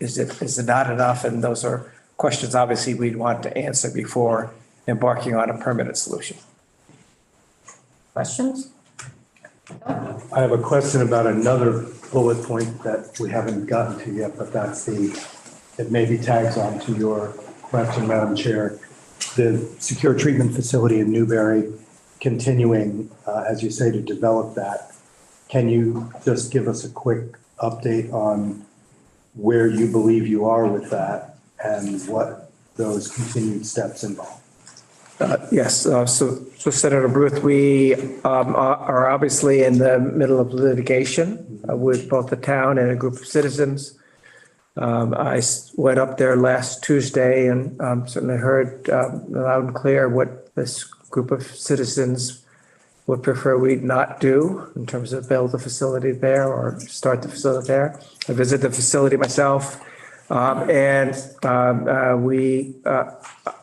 Is it not enough? And those are questions, obviously, we'd want to answer before embarking on a permanent solution. Questions? I have a question about another bullet point that we haven't gotten to yet, but it maybe tags on to your question, Madam Chair. The secure treatment facility in Newbury, continuing, as you say, to develop that. Can you just give us a quick update on where you believe you are with that and what those continued steps involve? Yes, so Senator Booth, we are obviously in the middle of litigation with both the town and a group of citizens. I went up there last Tuesday and certainly heard loud and clear what this group of citizens would prefer we not do in terms of build the facility there or start the facility there. I visited the facility myself, and we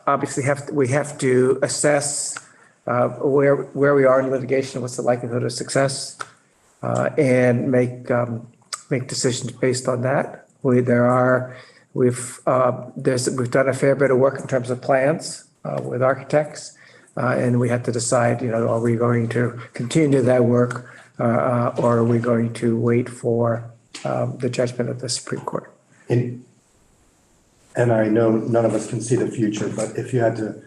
obviously have to assess where we are in litigation, what's the likelihood of success, and make decisions based on that. We've done a fair bit of work in terms of plans with architects. And we have to decide, are we going to continue that work or are we going to wait for the judgment of the Supreme Court? And I know none of us can see the future, but if you had to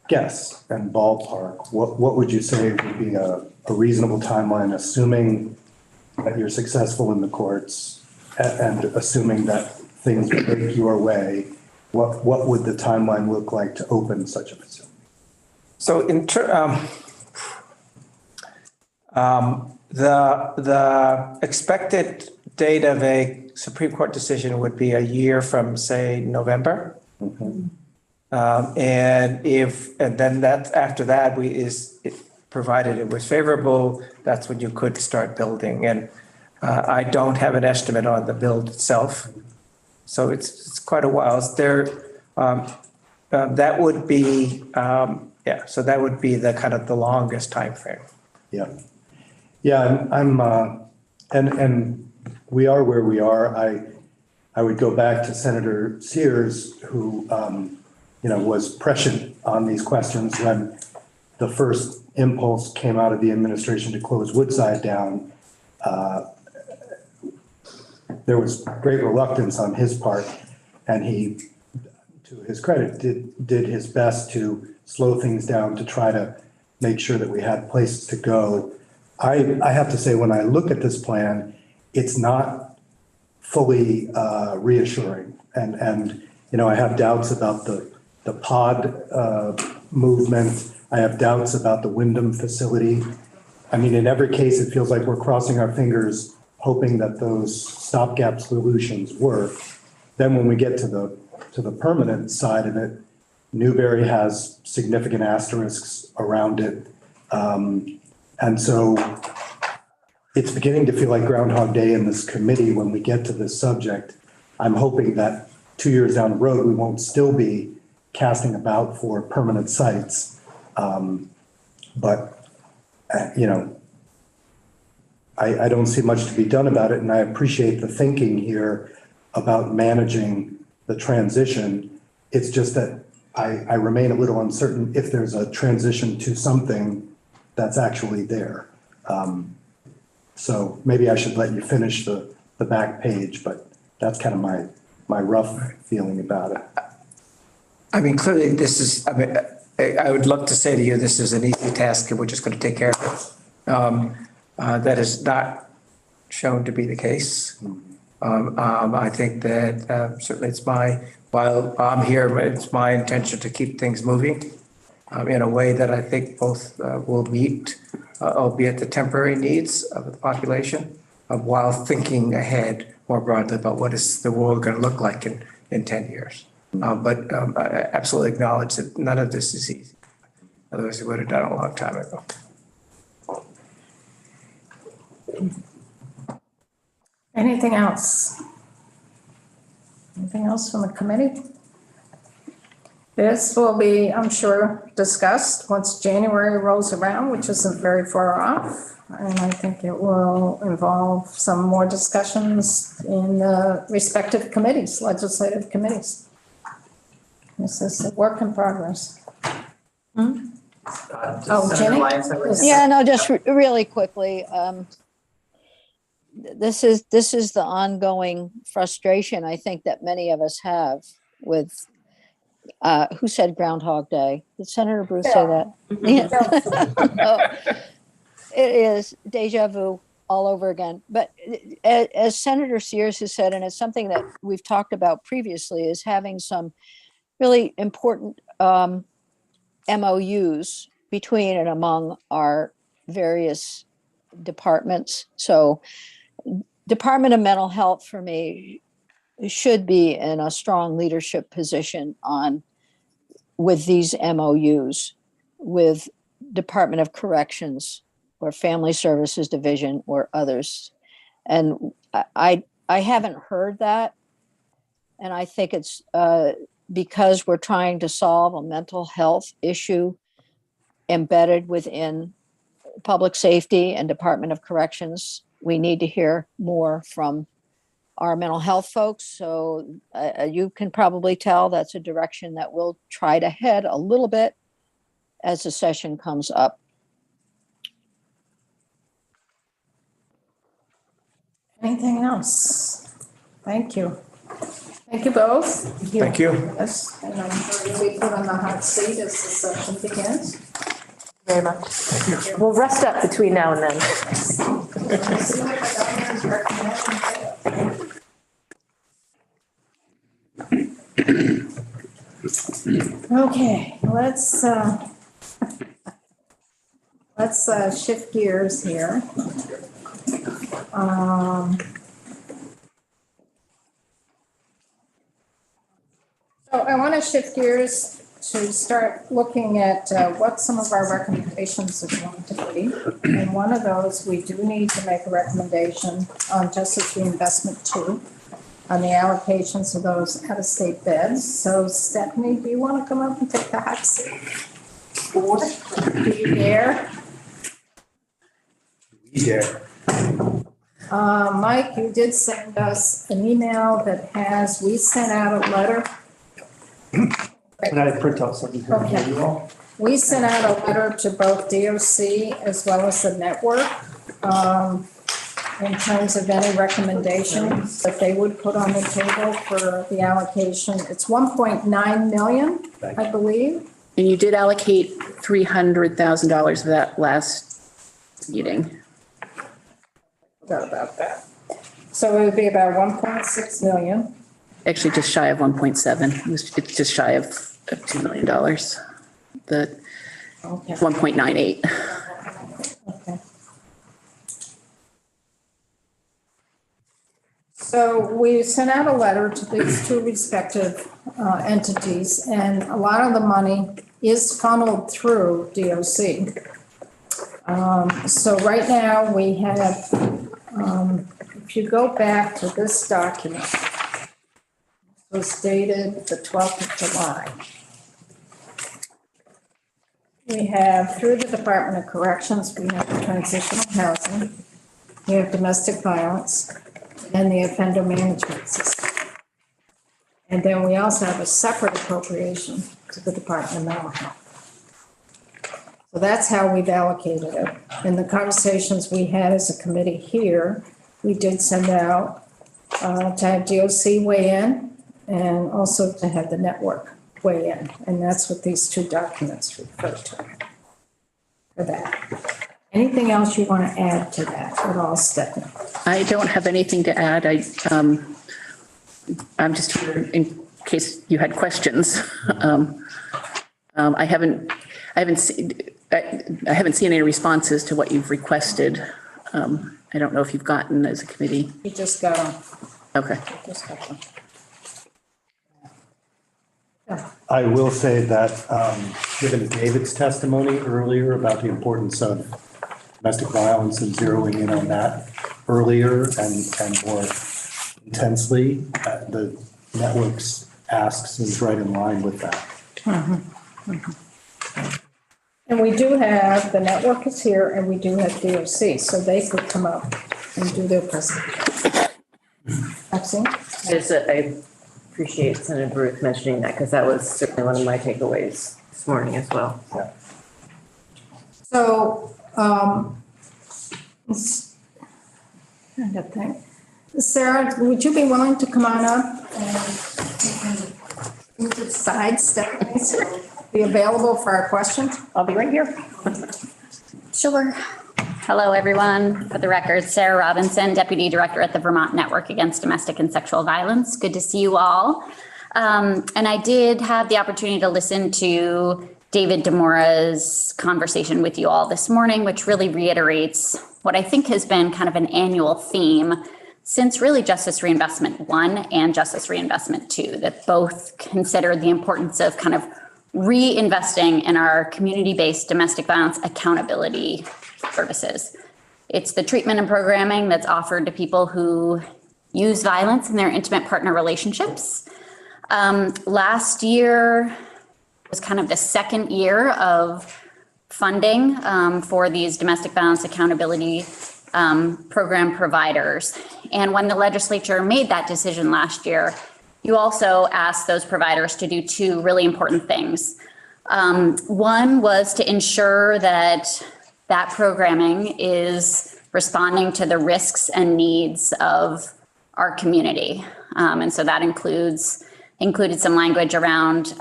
guess and ballpark, what would you say would be a reasonable timeline, assuming that you're successful in the courts and assuming that things break your way? What would the timeline look like to open such a facility? So the expected date of a Supreme Court decision would be a year from, say, November. Mm-hmm. And then that's after that provided it was favorable, that's when you could start building. And I don't have an estimate on the build itself, so it's quite a while. That would be. So that would be the kind of the longest time frame. Yeah. Yeah, and we are where we are. I would go back to Senator Sears, who, was prescient on these questions when the first impulse came out of the administration to close Woodside down. There was great reluctance on his part, and he, to his credit, did his best to slow things down to try to make sure that we had places to go. I have to say, when I look at this plan, it's not fully reassuring. And I have doubts about the pod movement. I have doubts about the Wyndham facility. I mean, in every case, it feels like we're crossing our fingers, hoping that those stopgap solutions work. Then when we get to the permanent side of it, Newbury has significant asterisks around it. And so it's beginning to feel like Groundhog Day in this committee when we get to this subject. I'm hoping that 2 years down the road, we won't still be casting about for permanent sites. But I don't see much to be done about it. And I appreciate the thinking here about managing the transition. It's just that I remain a little uncertain if there's a transition to something that's actually there. So maybe I should let you finish the back page, but that's kind of my rough feeling about it. I mean, clearly I would love to say to you, this is an easy task and we're just going to take care of it. That is not shown to be the case. I think that certainly while I'm here, it's my intention to keep things moving in a way that I think both will meet, albeit the temporary needs of the population, while thinking ahead more broadly about what is the world going to look like in 10 years. But I absolutely acknowledge that none of this is easy. Otherwise, we would have done it a long time ago. Anything else? Anything else from the committee? This will be, I'm sure, discussed once January rolls around, which isn't very far off. And I think it will involve some more discussions in the respective committees, legislative committees. This is a work in progress. Oh, Jenny? Yeah, no, just really quickly. This is the ongoing frustration I think that many of us have with, who said Groundhog Day? Did Senator Bruce say that? Yeah. It is deja vu all over again. But as Senator Sears has said, and it's something that we've talked about previously, is having some really important MOUs between and among our various departments. So Department of Mental Health for me should be in a strong leadership position with these MOUs with Department of Corrections or Family Services Division or others. And I haven't heard that. And I think it's because we're trying to solve a mental health issue embedded within public safety and Department of Corrections. We need to hear more from our mental health folks. So you can probably tell that's a direction that we'll try to head a little bit as the session comes up. Anything else? Thank you. Thank you both. Thank you. Yes, and I'm going to be put on the hot seat as the session begins. Very much. We'll rest up between now and then. See what the governor's recommending. Okay, let's shift gears here. So I want to shift gears to start looking at what some of our recommendations are going to be. And one of those, we do need to make a recommendation on justice reinvestment 2 on the allocations of those out-of-state beds. So Stephanie, do you want to come up and take the hot seat? Do you dare? We dare. Mike, you did send us an email that we sent out a letter. Can I print out something here for Okay. you all? We sent out a letter to both DOC as well as the network in terms of any recommendations that they would put on the table for the allocation. It's 1.9 million, I believe. And you did allocate $300,000 of that last meeting. Forgot about that. So it would be about 1.6 million. Actually, just shy of 1.7. It's just shy of $2 million. The Okay. 1.98. Okay. So we sent out a letter to these two respective entities, and a lot of the money is funneled through DOC. So right now we have, if you go back to this document, it was dated the 12th of July. We have, through the Department of Corrections, we have the transitional housing, we have domestic violence, and the offender management system. And then we also have a separate appropriation to the Department of Mental Health. So that's how we've allocated it. In the conversations we had as a committee here, we did send out to have DOC weigh in and also to have the network weigh in. And that's what these two documents refer to for that. Anything else you want to add to that at all, Stephanie? I don't have anything to add. I'm just here in case you had questions. I haven't seen any responses to what you've requested. I don't know if you've gotten as a committee. You just got them. Okay. You just got them. I will say that, given David's testimony earlier about the importance of domestic violence and zeroing in on that earlier and more intensely, the network's ask seems right in line with that. And we do have, the network is here and we do have DOC, so they could come up and do their presentation. Maxine? I appreciate Senator Bruce mentioning that because that was certainly one of my takeaways this morning as well. So, trying to think. Sarah, would you be willing to come on up and move to the side, Stephanie, so be available for our questions? I'll be right here. Sure. Hello, everyone. For the record, Sarah Robinson, Deputy Director at the Vermont Network Against Domestic and Sexual Violence. Good to see you all. And I did have the opportunity to listen to David Demora's conversation with you all this morning, which really reiterates what I think has been kind of an annual theme since really Justice Reinvestment 1 and Justice Reinvestment 2, that both consider the importance of kind of reinvesting in our community-based domestic violence accountability services. It's the treatment and programming that's offered to people who use violence in their intimate partner relationships. Last year was kind of the second year of funding for these domestic violence accountability program providers. And when the legislature made that decision last year, you also asked those providers to do two really important things. One was to ensure that that programming is responding to the risks and needs of our community. And so that included some language around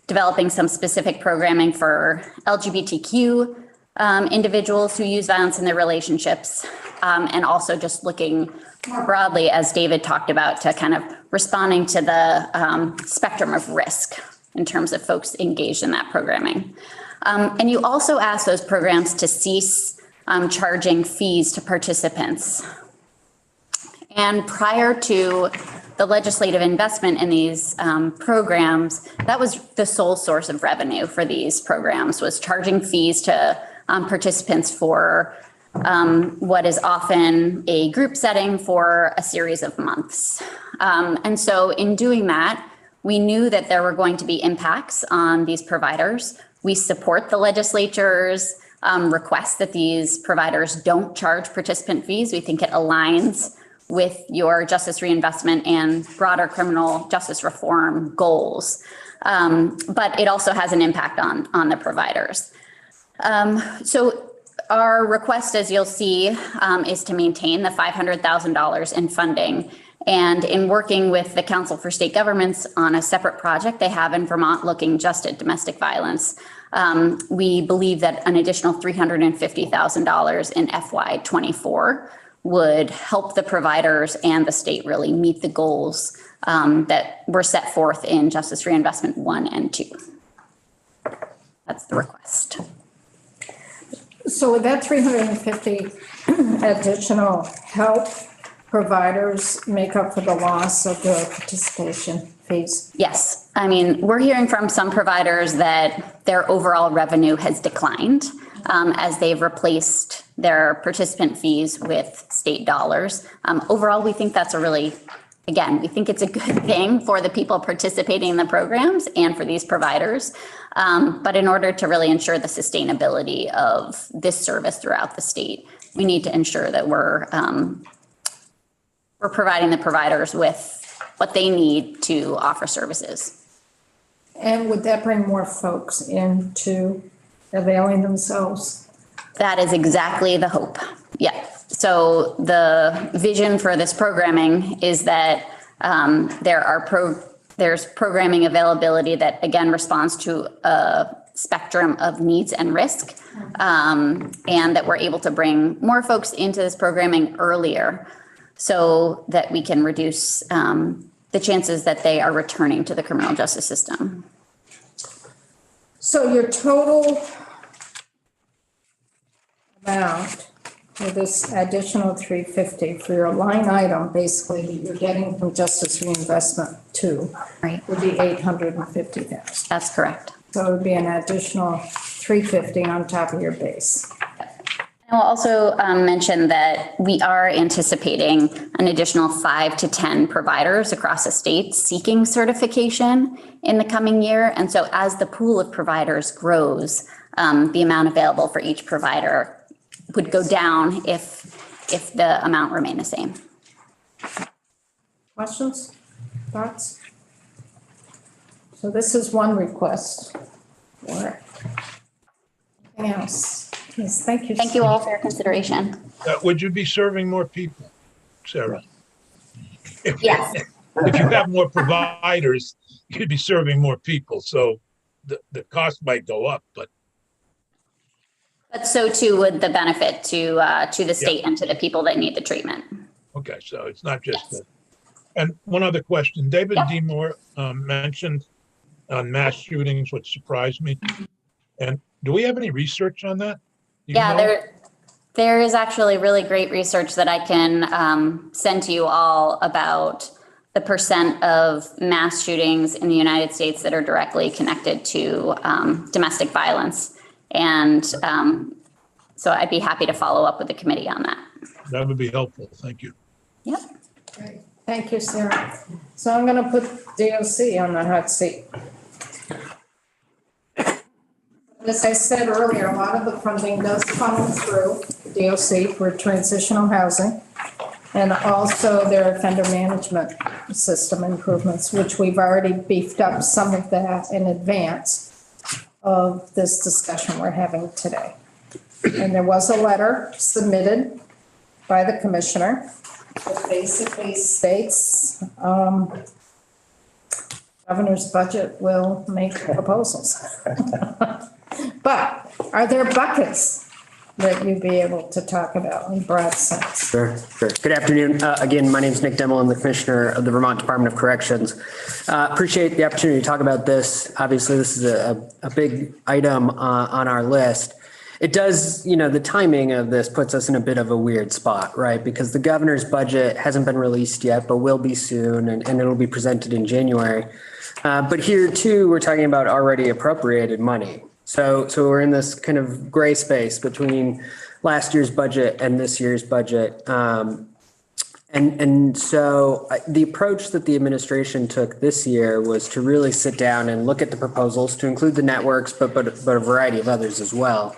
developing some specific programming for LGBTQ individuals who use violence in their relationships, and also just looking more broadly, as David talked about, to kind of responding to the spectrum of risk in terms of folks engaged in that programming. And you also asked those programs to cease charging fees to participants. And prior to the legislative investment in these programs, that was the sole source of revenue for these programs, was charging fees to participants for what is often a group setting for a series of months. And so in doing that, we knew that there were going to be impacts on these providers. We support the legislature's request that these providers don't charge participant fees. We think it aligns with your justice reinvestment and broader criminal justice reform goals. But it also has an impact on the providers. So our request, as you'll see, is to maintain the $500,000 in funding. And in working with the Council for State Governments on a separate project they have in Vermont looking just at domestic violence, we believe that an additional $350,000 in FY24 would help the providers and the state really meet the goals that were set forth in Justice Reinvestment 1 and 2. That's the request. So would that 350 additional help providers make up for the loss of the participation fees? Yes. I mean, we're hearing from some providers that their overall revenue has declined as they've replaced their participant fees with state dollars. Overall, we think that's we think it's a good thing for the people participating in the programs and for these providers. But in order to really ensure the sustainability of this service throughout the state, we need to ensure that we're providing the providers with what they need to offer services. And would that bring more folks into availing themselves? That is exactly the hope. Yeah. So the vision for this programming is that there's programming availability that again responds to a spectrum of needs and risk, and that we're able to bring more folks into this programming earlier so that we can reduce the chances that they are returning to the criminal justice system. So your total amount for this additional 350 for your line item, basically that you're getting from Justice Reinvestment 2, Right. would be 850,000. That's correct. So it would be an additional 350 on top of your base. I'll also mention that we are anticipating an additional 5 to 10 providers across the state seeking certification in the coming year. And so as the pool of providers grows, the amount available for each provider would go down if the amount remained the same. Questions, thoughts? So this is one request for it. Anything else? Yes, thank you. Thank you all for your consideration. Would you be serving more people, Sarah? Yes. If you have more providers, you'd be serving more people. So the cost might go up, but But so too would the benefit to the state and to the people that need the treatment. okay, so it's not just the. And one other question, David D. Moore mentioned on mass shootings, which surprised me. And do we have any research on that? Do you Yeah, know? there is actually really great research that I can send to you all about the percent of mass shootings in the United States that are directly connected to domestic violence. And so I'd be happy to follow up with the committee on that. That would be helpful. Thank you. Yep. Great. Thank you, Sarah. So I'm going to put DOC on the hot seat. As I said earlier, a lot of the funding does funnel through DOC for transitional housing and also their offender management system improvements, which we've already beefed up some of that in advance of this discussion we're having today. And there was a letter submitted by the commissioner that basically states governor's budget will make proposals. But are there buckets that you'd be able to talk about in broad sense? Sure. Good afternoon. Again, my name is Nick Demmel. I'm the Commissioner of the Vermont Department of Corrections. Appreciate the opportunity to talk about this. Obviously, this is a big item on our list. It does, the timing of this puts us in a bit of a weird spot, right? Because the governor's budget hasn't been released yet, but will be soon, and it'll be presented in January. But here too, we're talking about already appropriated money. So we're in this kind of gray space between last year's budget and this year's budget. And so the approach that the administration took this year was to really sit down and look at the proposals, to include the networks, but a variety of others as well,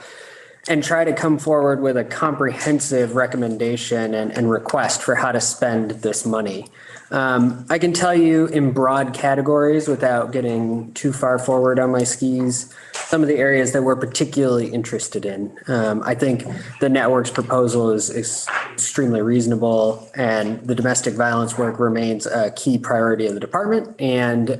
and try to come forward with a comprehensive recommendation and request for how to spend this money. I can tell you in broad categories, without getting too far forward on my skis, some of the areas that we're particularly interested in. I think the network's proposal is extremely reasonable, and the domestic violence work remains a key priority of the department and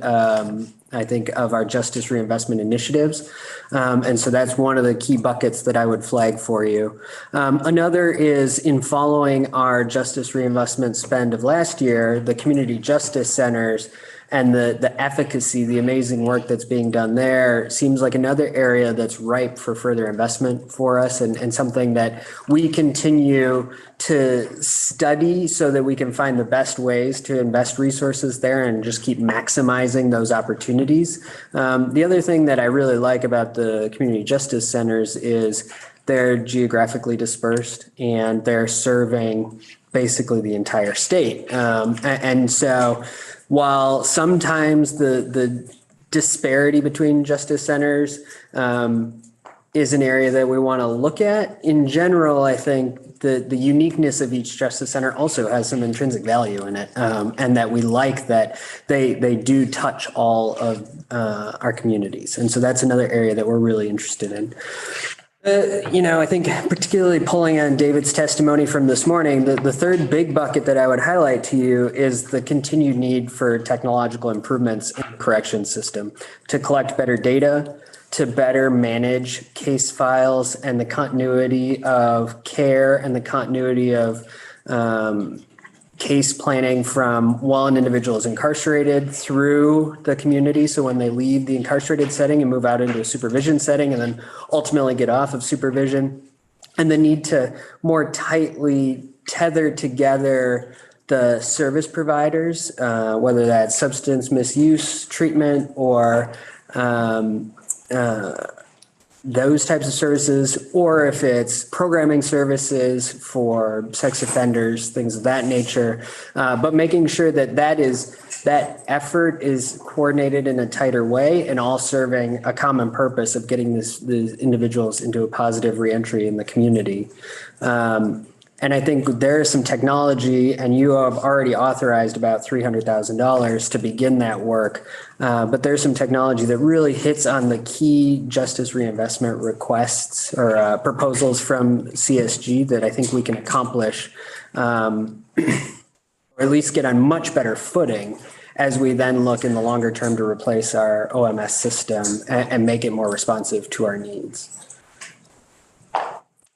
I think of our justice reinvestment initiatives. And so that's one of the key buckets that I would flag for you. Another is in following our justice reinvestment spend of last year, the community justice centers and the efficacy, the amazing work that's being done there seems like another area that's ripe for further investment for us and something that we continue to study so that we can find the best ways to invest resources there and just keep maximizing those opportunities. The other thing that I really like about the community justice centers is they're geographically dispersed and they're serving basically the entire state. And so while sometimes the disparity between justice centers is an area that we want to look at, in general, I think the uniqueness of each justice center also has some intrinsic value in it, and that we like that they do touch all of our communities. And so that's another area that we're really interested in. I think particularly pulling on David's testimony from this morning, the third big bucket that I would highlight to you is the continued need for technological improvements in the correction system to collect better data, to better manage case files and the continuity of care and the continuity of case planning from while an individual is incarcerated through the community. So when they leave the incarcerated setting and move out into a supervision setting and then ultimately get off of supervision, and the need to more tightly tether together the service providers, whether that's substance misuse treatment or those types of services, or if it's programming services for sex offenders, things of that nature, but making sure that effort is coordinated in a tighter way and all serving a common purpose of getting these individuals into a positive reentry in the community. And I think there is some technology, and you have already authorized about $300,000 to begin that work. But there's some technology that really hits on the key justice reinvestment requests or proposals from CSG that I think we can accomplish, or at least get on much better footing as we then look in the longer term to replace our OMS system and make it more responsive to our needs.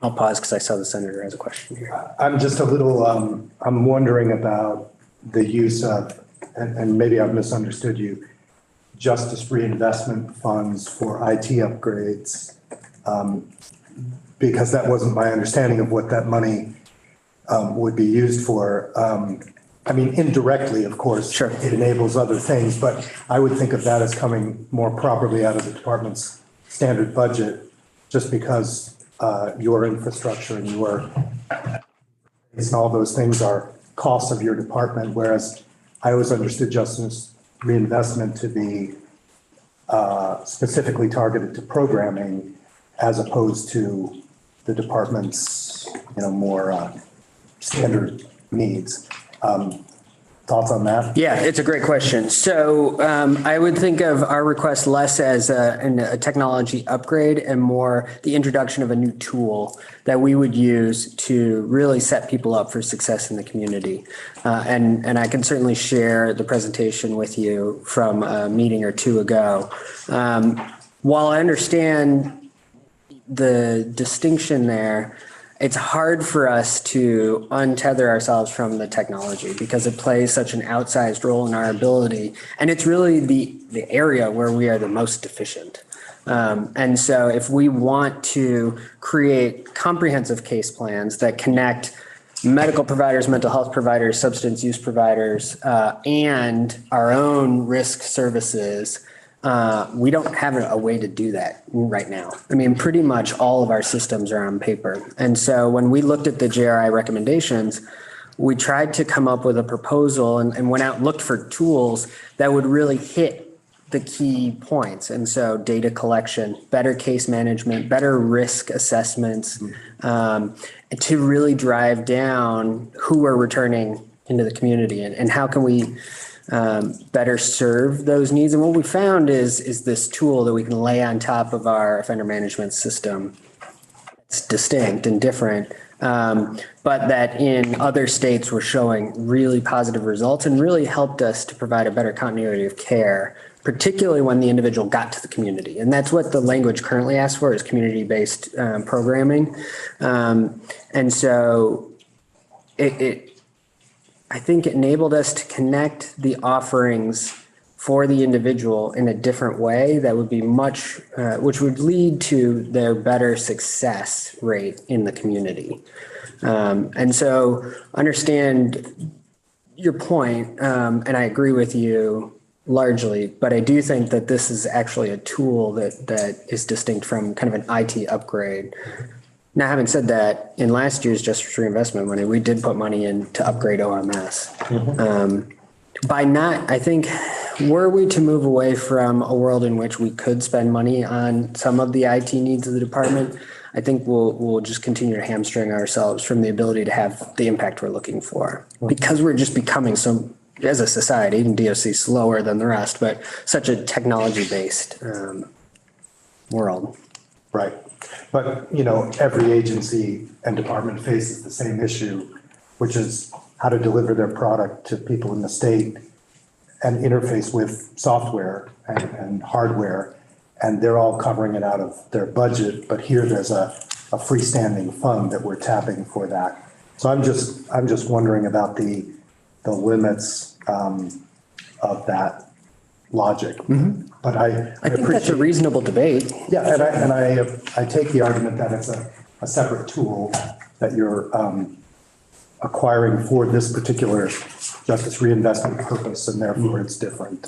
I'll pause because I saw the senator has a question here. I'm just a little, I'm wondering about the use of, and maybe I've misunderstood you, justice reinvestment funds for IT upgrades, because that wasn't my understanding of what that money would be used for. I mean, indirectly, of course, Sure. It enables other things, but I would think of that as coming more properly out of the department's standard budget, just because your infrastructure and your and all those things are costs of your department, whereas I always understood justice reinvestment to be specifically targeted to programming as opposed to the department's, more standard needs. Thoughts on that? Yeah, it's a great question. So I would think of our request less as a technology upgrade and more the introduction of a new tool that we would use to really set people up for success in the community. And I can certainly share the presentation with you from a meeting or two ago. While I understand the distinction there, it's hard for us to untether ourselves from the technology because it plays such an outsized role in our ability. And it's really the area where we are the most deficient. And so if we want to create comprehensive case plans that connect medical providers, mental health providers, substance use providers, and our own risk services, we don't have a way to do that right now. I mean, pretty much all of our systems are on paper. And so when we looked at the JRI recommendations, we tried to come up with a proposal and went out and looked for tools that would really hit the key points. And so data collection, better case management, better risk assessments, to really drive down who we're returning into the community and how can we better serve those needs. And what we found is this tool that we can lay on top of our offender management system. It's distinct and different, but that in other states we're showing really positive results and really helped us to provide a better continuity of care, particularly when the individual got to the community. And that's what the language currently asks for is community-based programming. And so I think it enabled us to connect the offerings for the individual in a different way that would be much, which would lead to their better success rate in the community. And so understand your point, and I agree with you largely, but I do think that this is actually a tool that is distinct from kind of an IT upgrade. Now, having said that, in last year's justice reinvestment money, we did put money in to upgrade OMS. I think, were we to move away from a world in which we could spend money on some of the IT needs of the department, I think we'll just continue to hamstring ourselves from the ability to have the impact we're looking for. Because we're just becoming so, as a society, and DOC slower than the rest, but such a technology-based world. Right. But, every agency and department faces the same issue, which is how to deliver their product to people in the state and interface with software and hardware. And they're all covering it out of their budget. But here there's a freestanding fund that we're tapping for that. So I'm just wondering about the limits of that logic. But I think that's a reasonable debate. Yeah, and I take the argument that it's a separate tool that you're acquiring for this particular justice reinvestment purpose, and therefore it's different.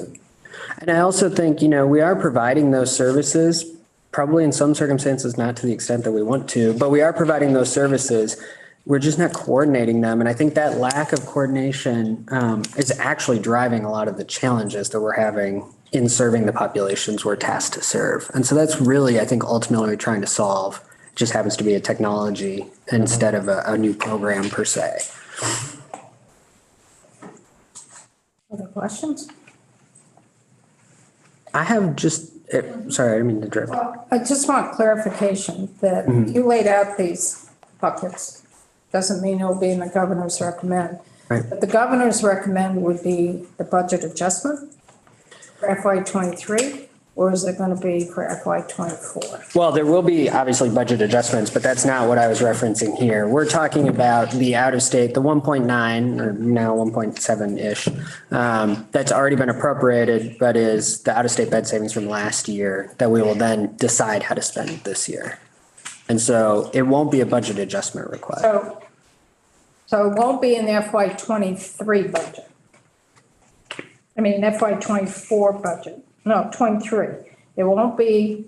And I also think, we are providing those services, probably in some circumstances, not to the extent that we want to, but we are providing those services. We're just not coordinating them. And I think that lack of coordination is actually driving a lot of the challenges that we're having in serving the populations we're tasked to serve. And so that's really, I think, ultimately trying to solve just happens to be a technology instead of a new program per se. Other questions? I have just, sorry, I didn't mean to interrupt. Well, I just want clarification that you laid out these buckets. Doesn't mean it'll be in the governor's recommend. Right. But the governor's recommend would be the budget adjustment for FY '23, or is it going to be for FY '24? Well, there will be obviously budget adjustments, but that's not what I was referencing here. We're talking about the out-of-state, the 1.9 or now 1.7-ish, that's already been appropriated, but is the out-of-state bed savings from last year that we will then decide how to spend this year. And so it won't be a budget adjustment request. So it won't be in the FY '23 budget. I mean, FY '24 budget. No, '23. It won't be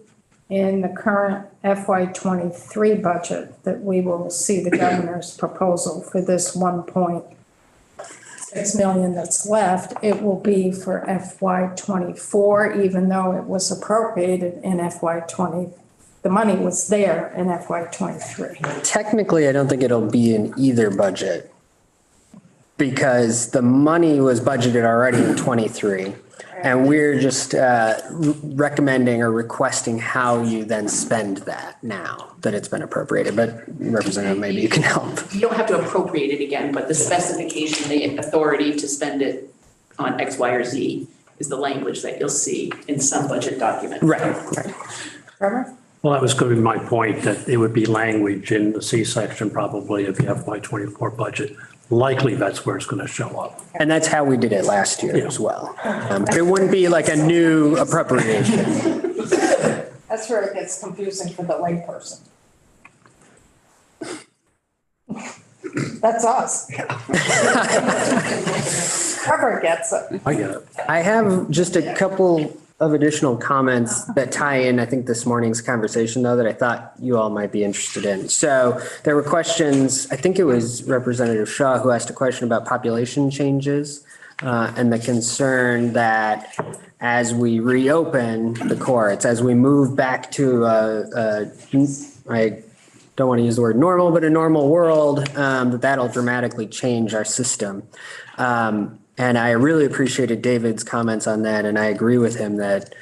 in the current FY '23 budget that we will see the governor's proposal for this 1.6 million that's left. It will be for FY '24, even though it was appropriated in FY '20. The money was there in FY '23. Technically, I don't think it'll be in either budget because the money was budgeted already in '23. And we're just recommending or requesting how you then spend that now that it's been appropriated. But Representative, maybe you can help. You don't have to appropriate it again, but the specification, the authority to spend it on X, Y, or Z is the language that you'll see in some budget document. Right. Trevor? Well, that was going to be my point, that it would be language in the C section probably of the FY 24 budget. Likely that's where it's going to show up. And that's how we did it last year as well. It wouldn't be like a new appropriation. That's where it gets confusing for the layperson. That's us. Trevor gets it. I get it. I have just a couple of additional comments that tie in, I think, this morning's conversation, though, that I thought you all might be interested in. So there were questions, I think it was Representative Shaw who asked a question about population changes and the concern that as we reopen the courts, as we move back to I don't want to use the word normal, but a normal world, that'll dramatically change our system. And I really appreciated David's comments on that. And I agree with him that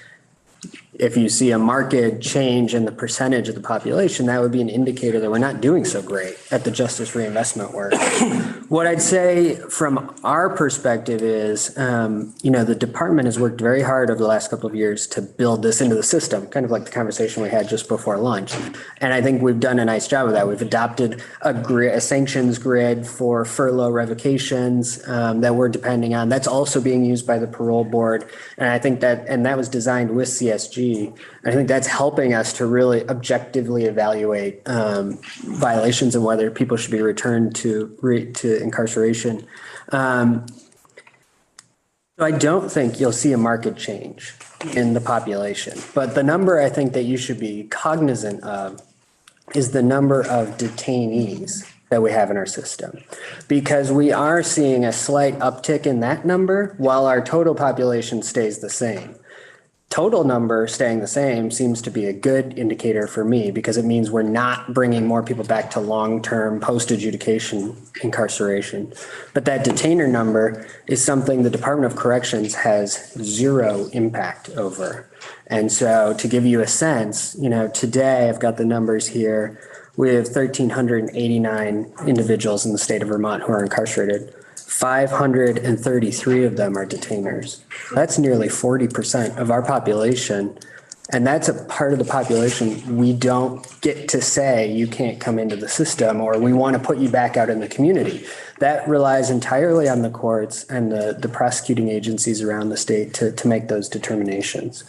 if you see a marked change in the percentage of the population, that would be an indicator that we're not doing so great at the justice reinvestment work. What I'd say from our perspective is, the department has worked very hard over the last couple of years to build this into the system, kind of like the conversation we had just before lunch. And I think we've done a nice job of that. We've adopted a sanctions grid for furlough revocations that we're depending on. That's also being used by the parole board. And I think that was designed with CSG. I think that's helping us to really objectively evaluate violations and whether people should be returned to incarceration. So I don't think you'll see a market change in the population, but the number I think that you should be cognizant of is the number of detainees that we have in our system, because we are seeing a slight uptick in that number while our total population stays the same. Total number staying the same seems to be a good indicator for me because it means we're not bringing more people back to long-term post-adjudication incarceration. But that detainer number is something the Department of Corrections has zero impact over. And so to give you a sense, today I've got the numbers here. We have 1,389 individuals in the state of Vermont who are incarcerated. 533 of them are detainers. That's nearly 40% of our population. And that's a part of the population we don't get to say you can't come into the system or we want to put you back out in the community. That relies entirely on the courts and the prosecuting agencies around the state to make those determinations.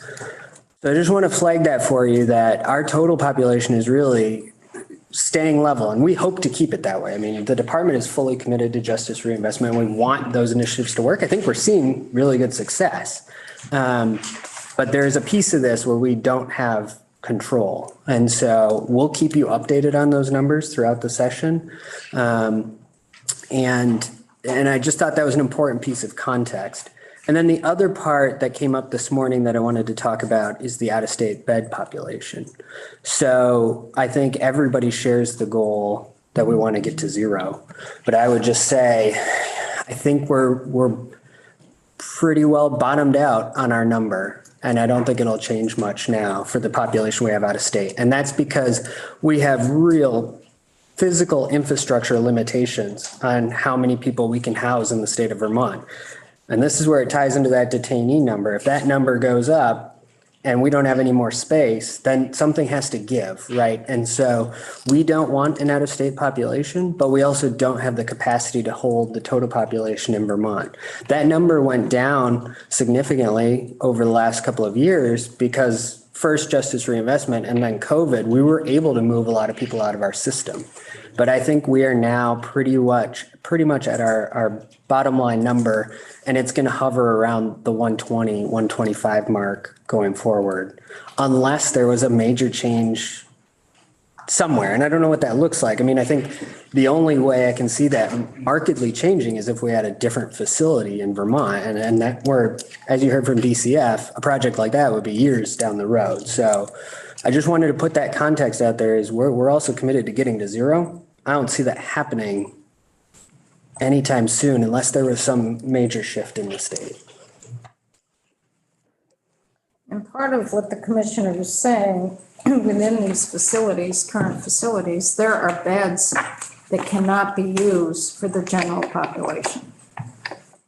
So I just want to flag that for you, that our total population is really staying level, and we hope to keep it that way. I mean, the department is fully committed to justice reinvestment. We want those initiatives to work. I think we're seeing really good success. But there's a piece of this where we don't have control. And so we'll keep you updated on those numbers throughout the session. And I just thought that was an important piece of context. And then the other part that came up this morning that I wanted to talk about is the out-of-state bed population. So I think everybody shares the goal that we want to get to zero. But I would just say, I think we're pretty well bottomed out on our number. And I don't think it'll change much now for the population we have out of state. And that's because we have real physical infrastructure limitations on how many people we can house in the state of Vermont. And this is where it ties into that detainee number. If that number goes up and we don't have any more space, then something has to give, right? And so we don't want an out-of-state population, but we also don't have the capacity to hold the total population in Vermont. That number went down significantly over the last couple of years because first justice reinvestment and then COVID, we were able to move a lot of people out of our system. But I think we are now pretty much at our bottom line number, and it's going to hover around the 120, 125 mark going forward, unless there was a major change somewhere. And I don't know what that looks like. I mean, I think the only way I can see that markedly changing is if we had a different facility in Vermont. And that were, as you heard from DCF, a project like that would be years down the road. So I just wanted to put that context out there is we're also committed to getting to zero. I don't see that happening anytime soon unless there was some major shift in the state. And part of what the commissioner was saying, within these facilities, current facilities, there are beds that cannot be used for the general population.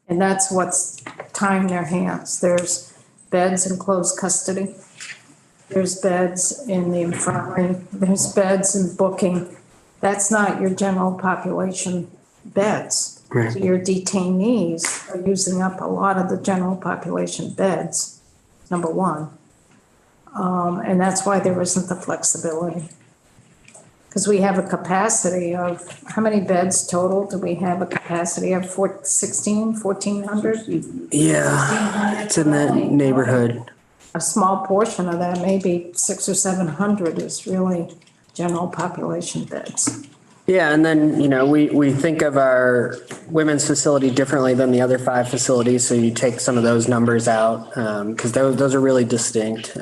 And that's what's tying their hands. There's beds in closed custody. There's beds in the infirmary. There's beds in booking. That's not your general population beds. Right. So your detainees are using up a lot of the general population beds, number one. And that's why there isn't the flexibility. Because we have a capacity of, how many beds total do we have a capacity of? 1,400? Yeah, it's in that neighborhood. A small portion of that, maybe 600 or 700 is really general population beds. Yeah, and then, we think of our women's facility differently than the other 5 facilities. So you take some of those numbers out because those are really distinct.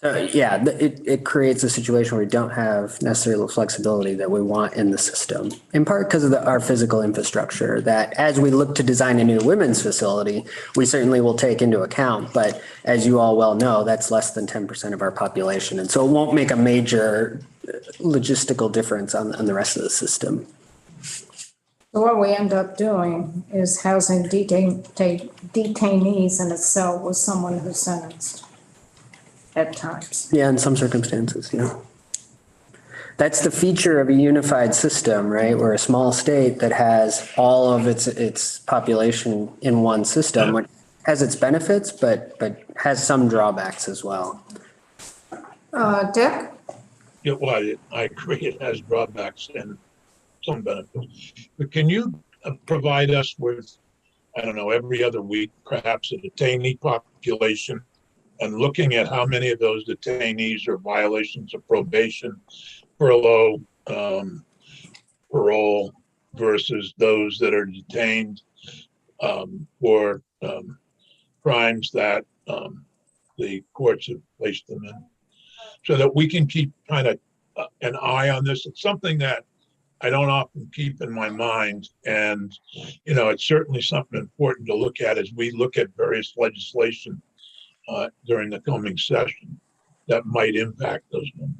It creates a situation where we don't have necessarily the flexibility that we want in the system, in part because of our physical infrastructure that as we look to design a new women's facility, we certainly will take into account. But as you all well know, that's less than 10% of our population. And so it won't make a major logistical difference on the rest of the system. So what we end up doing is housing detainees in a cell with someone who's sentenced at times. Yeah, in some circumstances, yeah. That's the feature of a unified system, right? We're a small state that has all of its population in one system, which has its benefits, but has some drawbacks as well. Dick? Yeah, well, I agree, it has drawbacks and some benefits. But can you provide us with, I don't know, every other week, perhaps a detainee population and looking at how many of those detainees are violations of probation, furlough, parole versus those that are detained for crimes that the courts have placed them in, so that we can keep kind of an eye on this. It's something that I don't often keep in my mind. And, it's certainly something important to look at as we look at various legislation during the coming session that might impact those numbers.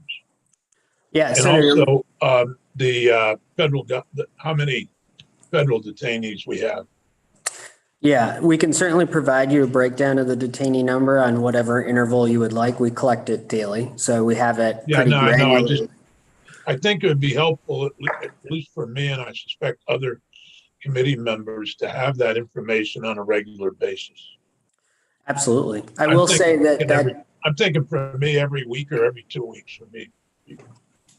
Yeah, and Senator, also the federal, how many federal detainees we have. yeah, we can certainly provide you a breakdown of the detainee number on whatever interval you would like. We collect it daily, so we have it pretty granular. I think it would be helpful, at least for me, and I suspect other committee members, to have that information on a regular basis. Absolutely. I will say that I'm thinking for me every week or every 2 weeks for me.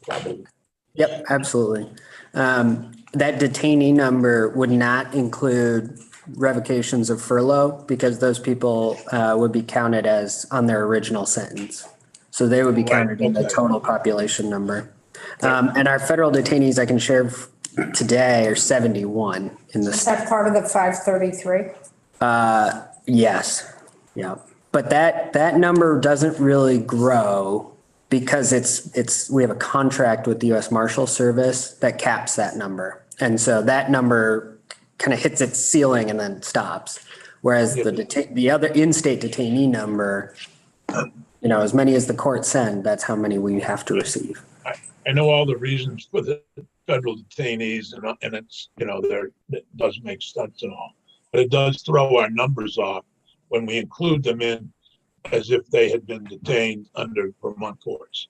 Probably. Yep, absolutely. That detainee number would not include revocations of furlough because those people would be counted as on their original sentence. So they would be counted in the total population number. And our federal detainees I can share today are 71 in the Is that part of the 533? Yes, yeah. But that number doesn't really grow because we have a contract with the US Marshal Service that caps that number. And so that number kind of hits its ceiling and then stops. Whereas the other in-state detainee number, as many as the court send, that's how many we have to receive. I know all the reasons for the federal detainees and it's, it does make sense and all, but it does throw our numbers off when we include them in as if they had been detained under Vermont courts.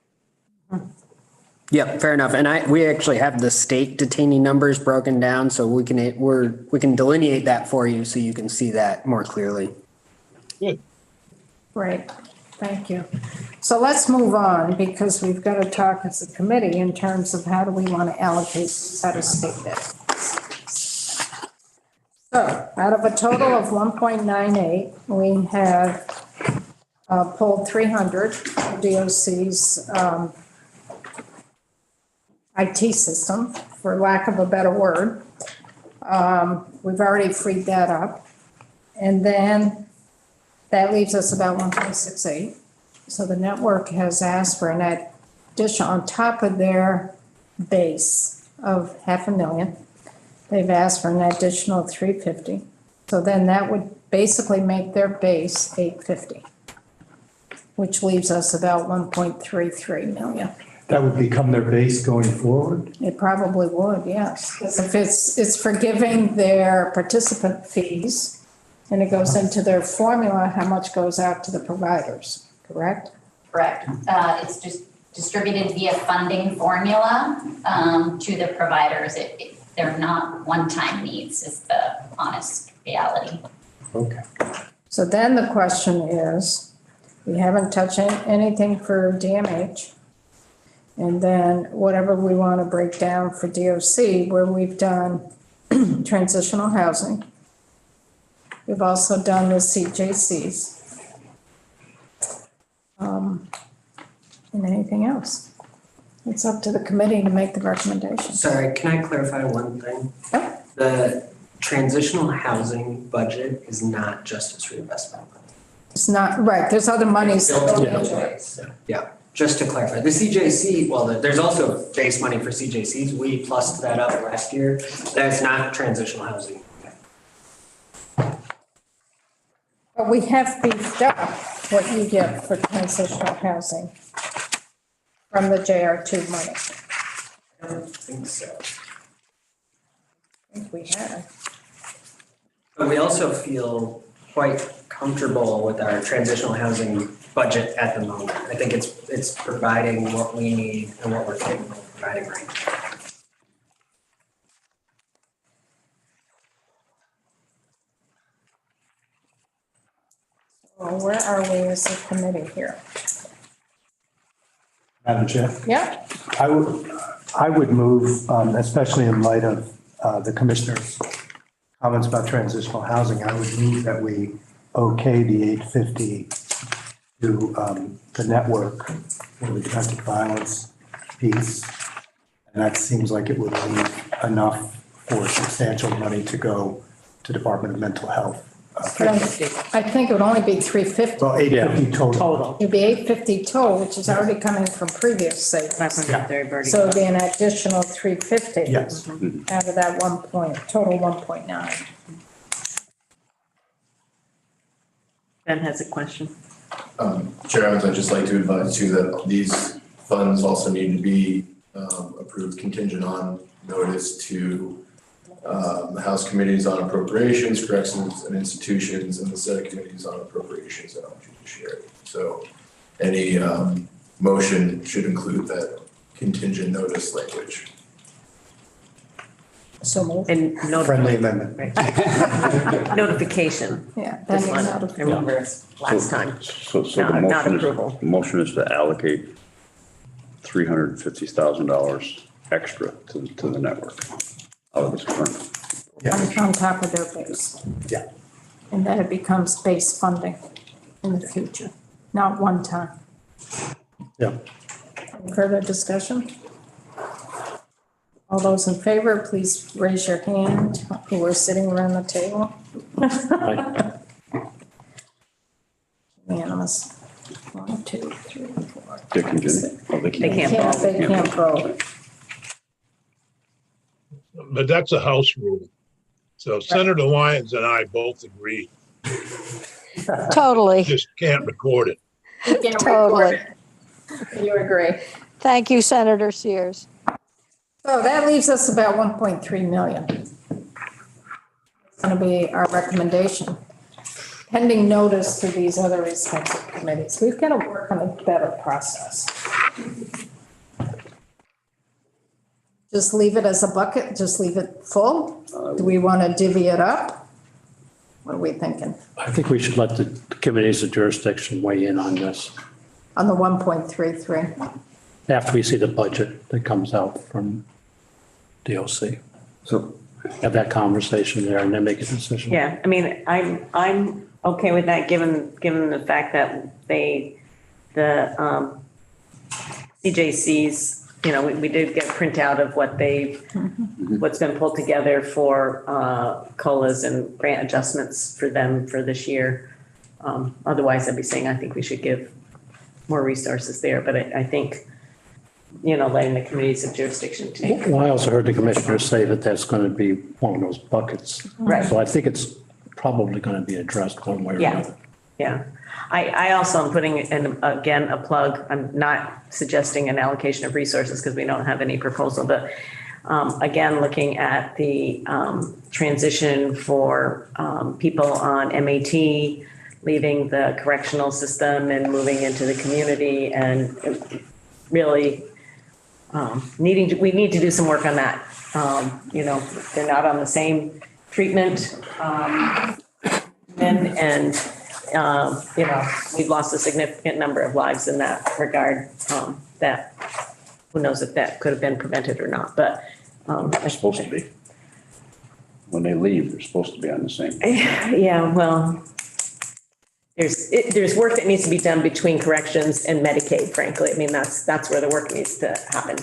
Yep, fair enough. And we actually have the state detainee numbers broken down, so we can delineate that for you so you can see that more clearly. Good. Great, thank you. So let's move on because we've got to talk as a committee in terms of how do we want to allocate out-of-state debt. So out of a total of 1.98, we have pulled 300 for DOC's IT system, for lack of a better word. We've already freed that up. And then that leaves us about 1.68. So the network has asked for an addition on top of their base of $500,000. They've asked for an additional 350. So then that would basically make their base 850, which leaves us about 1.33 million. That would become their base going forward? It probably would, yes. Because if it's forgiving their participant fees and it goes into their formula, how much goes out to the providers, correct? Correct. It's just distributed via funding formula to the providers. They're not one-time needs is the honest reality. Okay. So then the question is, we haven't touched anything for DMH. And then whatever we want to break down for DOC, where we've done transitional housing. We've also done the CJCs. And anything else? It's up to the committee to make the recommendation. Sorry, can I clarify one thing? Yep. The transitional housing budget is not justice reinvestment. It's not, right, there's other monies. Yeah, just to clarify, the CJC, well, there's also base money for CJCs. We plussed that up last year. That's not transitional housing. But we have beefed up what you get for transitional housing from the JR2 money. I don't think so. I think we have. But we also feel quite comfortable with our transitional housing budget at the moment. I think it's providing what we need and what we're capable of providing right now. Well, where are we as a committee here? Madam Chair? Yep. I would move, especially in light of the commissioner's comments about transitional housing, I would move that we okay the 850 to the network for the domestic violence piece. And that seems like it would leave enough for substantial money to go to Department of Mental Health. But I think it would only be 350. Well, 850 total. It'd be 850 total, which is already coming from previous savings. Yeah. So it'd be an additional 350. Yes. Out of that total 1.9. Ben has a question. Chair Evans, I'd just like to advise too that these funds also need to be approved contingent on notice to the House Committees on Appropriations, Corrections and Institutions, and the Senate Committees on Appropriations and on Judiciary. So any motion should include that contingent notice language. So moved. And Friendly amendment. notification. Yeah. This pending one, notification. remember last time. So No, not the approval. motion is to allocate $350,000 extra to the network out of this current. On top of their base. Yeah. And then it becomes base funding in the future, not one time. Yeah. Any further discussion? All those in favor, please raise your hand who are sitting around the table. Unanimous. 1, 2, 3, 4. Dick and Jenny. Oh, they They can't. can't vote. They can't vote. But that's a house rule. So Senator Lyons and I both agree, Totally, just can't record it. totally. You agree. Thank you, Senator Sears. So that leaves us about 1.3 million. It's going to be our recommendation. Pending notice to these other respective committees. We've got to work on a better process. Just leave it as a bucket, just leave it full? Do we want to divvy it up? What are we thinking? I think we should let the committees of jurisdiction weigh in on this On the 1.33? after we see the budget that comes out from DOC. So Have that conversation there and then make a decision. Yeah, I mean, I'm okay with that, given the fact that the CJCs, you know, we did get a printout of what what's been pulled together for COLAs and grant adjustments for them for this year. Otherwise, I'd be saying I think we should give more resources there, but I think, you know, letting the committees of jurisdiction take. Well, I also heard the commissioner say that that's going to be one of those buckets. Right. So I think it's probably going to be addressed one way or Yeah. another. Yeah. I also am putting in, again, a plug. I'm not suggesting an allocation of resources because we don't have any proposal, but again, looking at the transition for people on MAT, leaving the correctional system and moving into the community, and really we need to do some work on that. You know, they're not on the same treatment and you know, we've lost a significant number of lives in that regard, that who knows if that could have been prevented or not, but. they're supposed to be. When they leave, they're supposed to be on the same. Yeah, well, there's work that needs to be done between corrections and Medicaid, frankly. I mean, that's where the work needs to happen,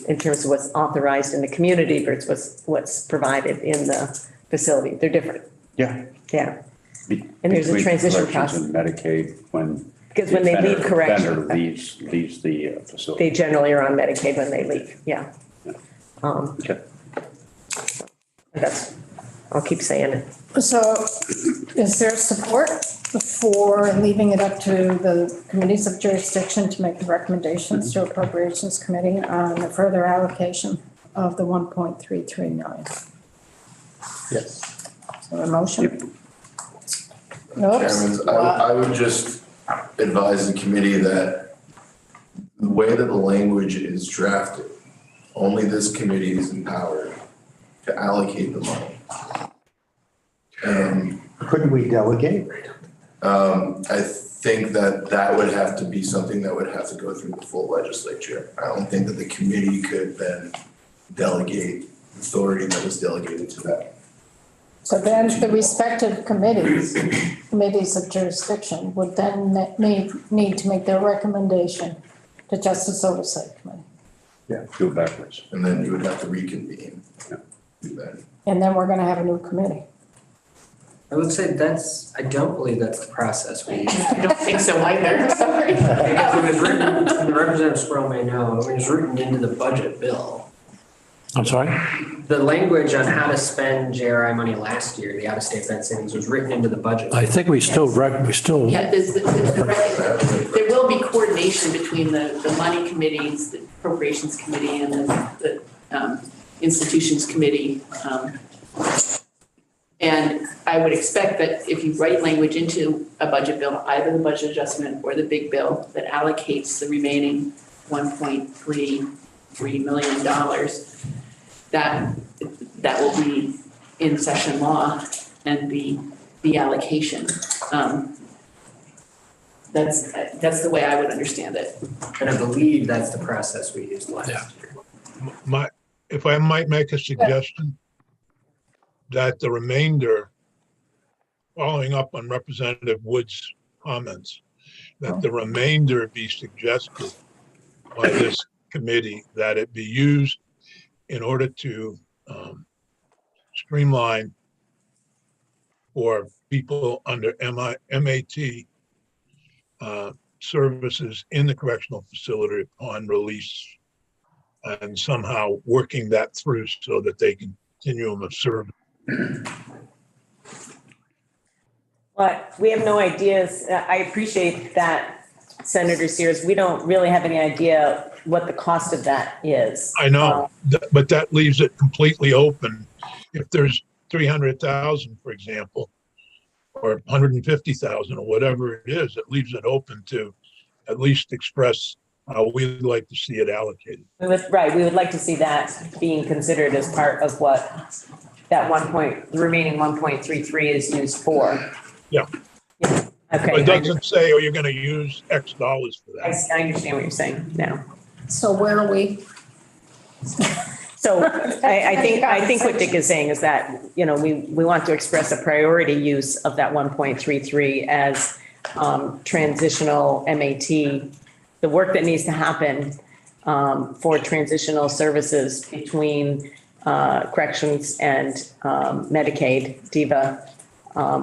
in terms of what's authorized in the community versus what's provided in the facility. They're different. Yeah. Yeah. And there's a Between transition corrections process. and Medicaid, when. Because when they leave correction. Offender leaves the facility. They generally are on Medicaid when they leave, yeah. Okay. I'll keep saying it. So is there support for leaving it up to the committees of jurisdiction to make the recommendations to Appropriations Committee on the further allocation of the 1.33 million? Yes. So a motion? Chairman, I would just advise the committee that the way that the language is drafted, only this committee is empowered to allocate the money. Couldn't we delegate? I think that would have to be something that would have to go through the full legislature. I don't think that the committee could then delegate authority that was delegated to them. So then the respective committees of jurisdiction would then need to make their recommendation to Justice Oversight Committee. Yeah, do it backwards. And then you would have to reconvene. Do that. And then we're gonna have a new committee. I would say I don't believe that's the process we use. I don't think so either, sorry. Because it was written, and Representative Squirrel may know, it was written into the budget bill. I'm sorry? The language on how to spend JRI money last year, the out-of-state event savings, was written into the budget. I think we still, Yeah, there will be coordination between the money committees, the appropriations committee and the institutions committee. And I would expect that if you write language into a budget bill, either the budget adjustment or the big bill that allocates the remaining $1.33 million, that will be in session law and the allocation. That's the way I would understand it. And I believe that's the process we used last year. If I might make a suggestion, that the remainder, following up on Representative Wood's comments, that the remainder be suggested by this committee, that it be used in order to streamline for people under MAT services in the correctional facility upon release, and somehow working that through so that they can continuum of service. But we have no ideas. I appreciate that, Senator Sears. We don't really have any idea what the cost of that is. I know, but that leaves it completely open. If there's 300,000, for example, or 150,000 or whatever it is, it leaves it open to at least express how we'd like to see it allocated. We would like to see that being considered as part of what that the remaining 1.33 is used for. Yeah. Yeah. Okay. But it doesn't say, oh, you're going to use X dollars for that. I understand what you're saying now. So where are we? So I think what Dick is saying is that, we want to express a priority use of that 1.33 as transitional MAT, the work that needs to happen for transitional services between corrections and Medicaid, DIVA,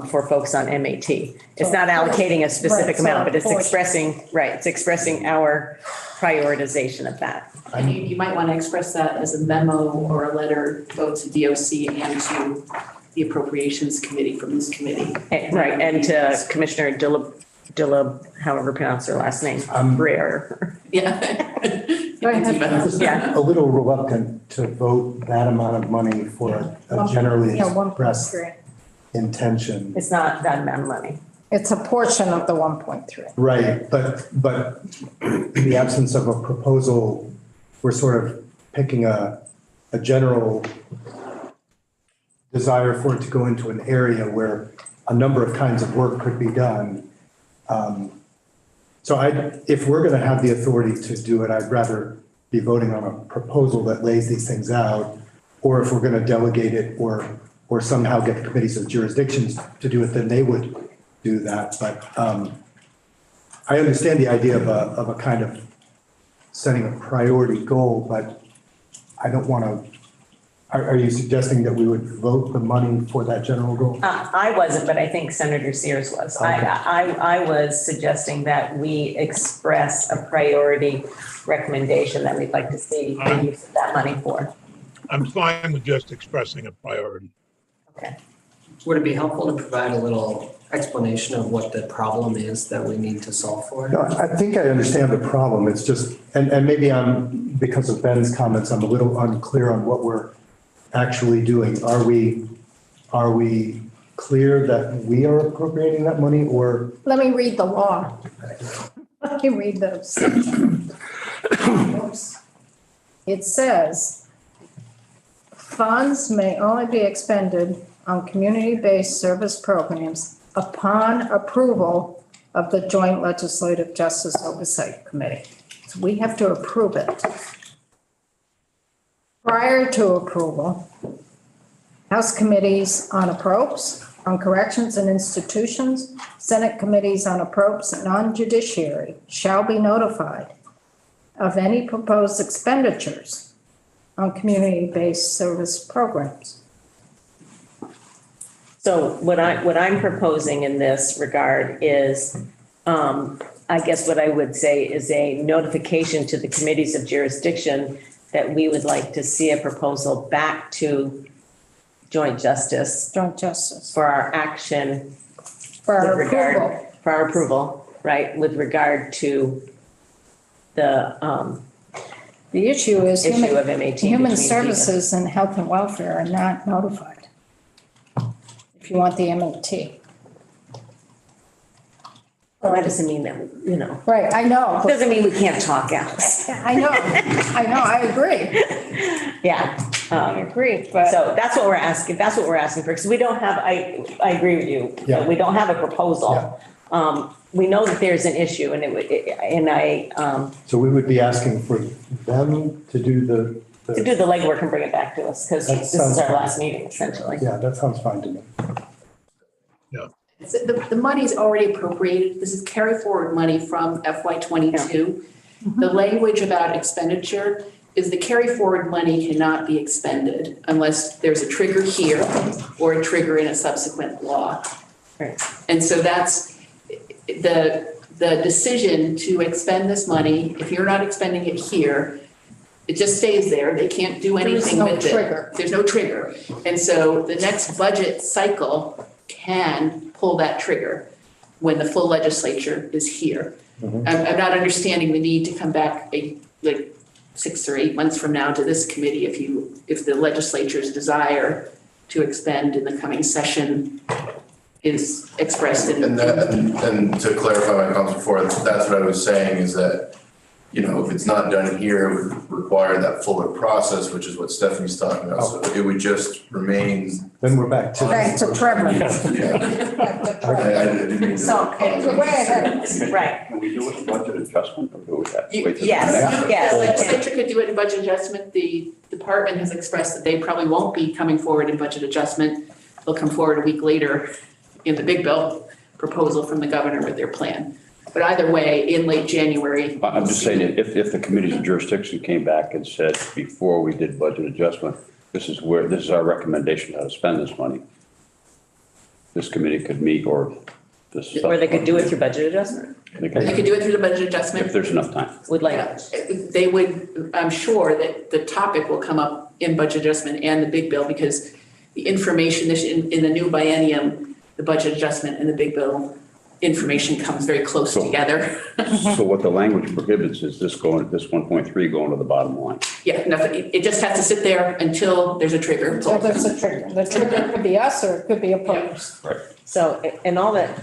for folks on MAT. It's not allocating a specific amount, but it's expressing our prioritization of that. And you might want to express that as a memo or a letter both to DOC and to the Appropriations Committee from this committee. Right, and to Commissioner Dilla, however pronounce her last name, Breer. Yeah. Yeah. A little reluctant to vote that amount of money for a generally expressed intention. It's not that amount of money. It's a portion of the 1.3. Right, but in the absence of a proposal, we're sort of picking a general desire for it to go into an area where a number of kinds of work could be done. So if we're going to have the authority to do it, I'd rather be voting on a proposal that lays these things out, or if we're going to delegate it or somehow get the committees of jurisdictions to do it, then they would do that. But I understand the idea of a kind of setting a priority goal, but I don't want to. Are you suggesting that we would vote the money for that general goal? I wasn't, but I think Senator Sears was. Okay. I was suggesting that we express a priority recommendation that we'd like to see the use of that money for. I'm fine with just expressing a priority. Okay. Would it be helpful to provide a little explanation of what the problem is that we need to solve for? No, I think I understand the problem. It's just, and maybe because of Ben's comments, I'm a little unclear on what we're actually doing. Are we clear that we are appropriating that money, or? Let me read the law. Let me read those. It says, funds may only be expended on community-based service programs upon approval of the Joint Legislative Justice Oversight Committee. So we have to approve it. Prior to approval, House committees on appropriations, on corrections and institutions, Senate committees on appropriations and on judiciary shall be notified of any proposed expenditures on community-based service programs. So what I'm proposing in this regard is, I guess what I would say is a notification to the committees of jurisdiction that we would like to see a proposal back to Joint Justice for our action. For our approval. For our approval, right, with regard to the issue is issue of MAT. Human Services and Health and Welfare are not notified. If you want the MAT. Well, that doesn't mean that, Right, I know. Doesn't mean we can't talk, Alice. I know, I agree. Yeah. I agree, but. So that's what we're asking for, because we don't have, I agree with you. Yeah. We don't have a proposal. We know that there's an issue So we would be asking for them to do the legwork and bring it back to us, because this is our last meeting, essentially. Yeah, that sounds fine to me. Yeah. The money's already appropriated. This is carry forward money from FY '22. The language about expenditure is the carry forward money cannot be expended unless there's a trigger here or a trigger in a subsequent law. Right. And so that's the decision to expend this money. If you're not expending it here, it just stays there. They can't do anything with it. There's no trigger. There's no trigger. And so the next budget cycle can pull that trigger when the full legislature is here. I'm not understanding the need to come back like 6 or 8 months from now to this committee if the legislature's desire to expend in the coming session is expressed in. And to clarify my comments before, that's what I was saying is that, you know, if it's not done here, it would require that fuller process, which is what Stephanie's talking about. So it would just remain. Then we're back to. Trevor. I didn't mean to. So, go ahead. Right. Can we do it in budget adjustment or do we have to wait till the Yes, next? The yes. legislature could do it in budget adjustment. The department has expressed that they probably won't be coming forward in budget adjustment. They'll come forward a week later in the big bill proposal from the governor with their plan. But either way, in late January. I'm just saying, if the committees of jurisdiction came back and said, before we did budget adjustment, this is our recommendation how to spend this money. This committee could meet or this. Or they could do it through budget adjustment. They could do it through the budget adjustment. If there's enough time. Would like. They would, I'm sure that the topic will come up in budget adjustment and the big bill because the information in the new biennium, the budget adjustment and the big bill information comes very close together. So what the language prohibits is this 1.3 going to the bottom line. Yeah, nothing. It just has to sit there until there's a trigger. So there's a trigger. The trigger could be us or it could be opposed. Right. So, and all that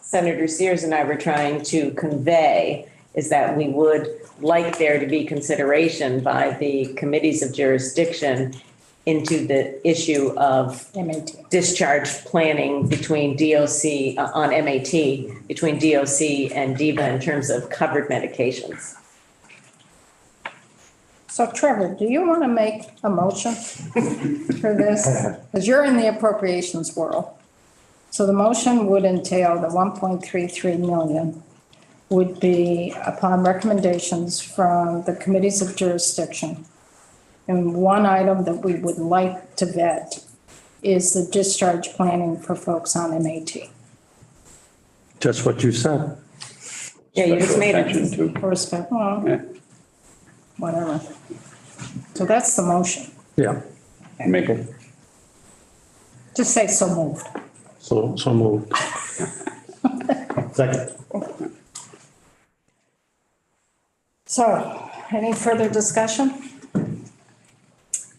Senator Sears and I were trying to convey is that we would like there to be consideration by the committees of jurisdiction into the issue of MAT. discharge planning between DOC, on MAT, between DOC and DEVA in terms of covered medications. So Trevor, do you want to make a motion for this? Because you're in the appropriations world. So the motion would entail the 1.33 million would be upon recommendations from the committees of jurisdiction. And one item that we would like to vet is the discharge planning for folks on MAT. Just what you said. Yeah, you just made Attention it. to, Or respect, well, yeah, whatever. So that's the motion. Yeah, make it. Just say so moved. so moved. Second. So, any further discussion?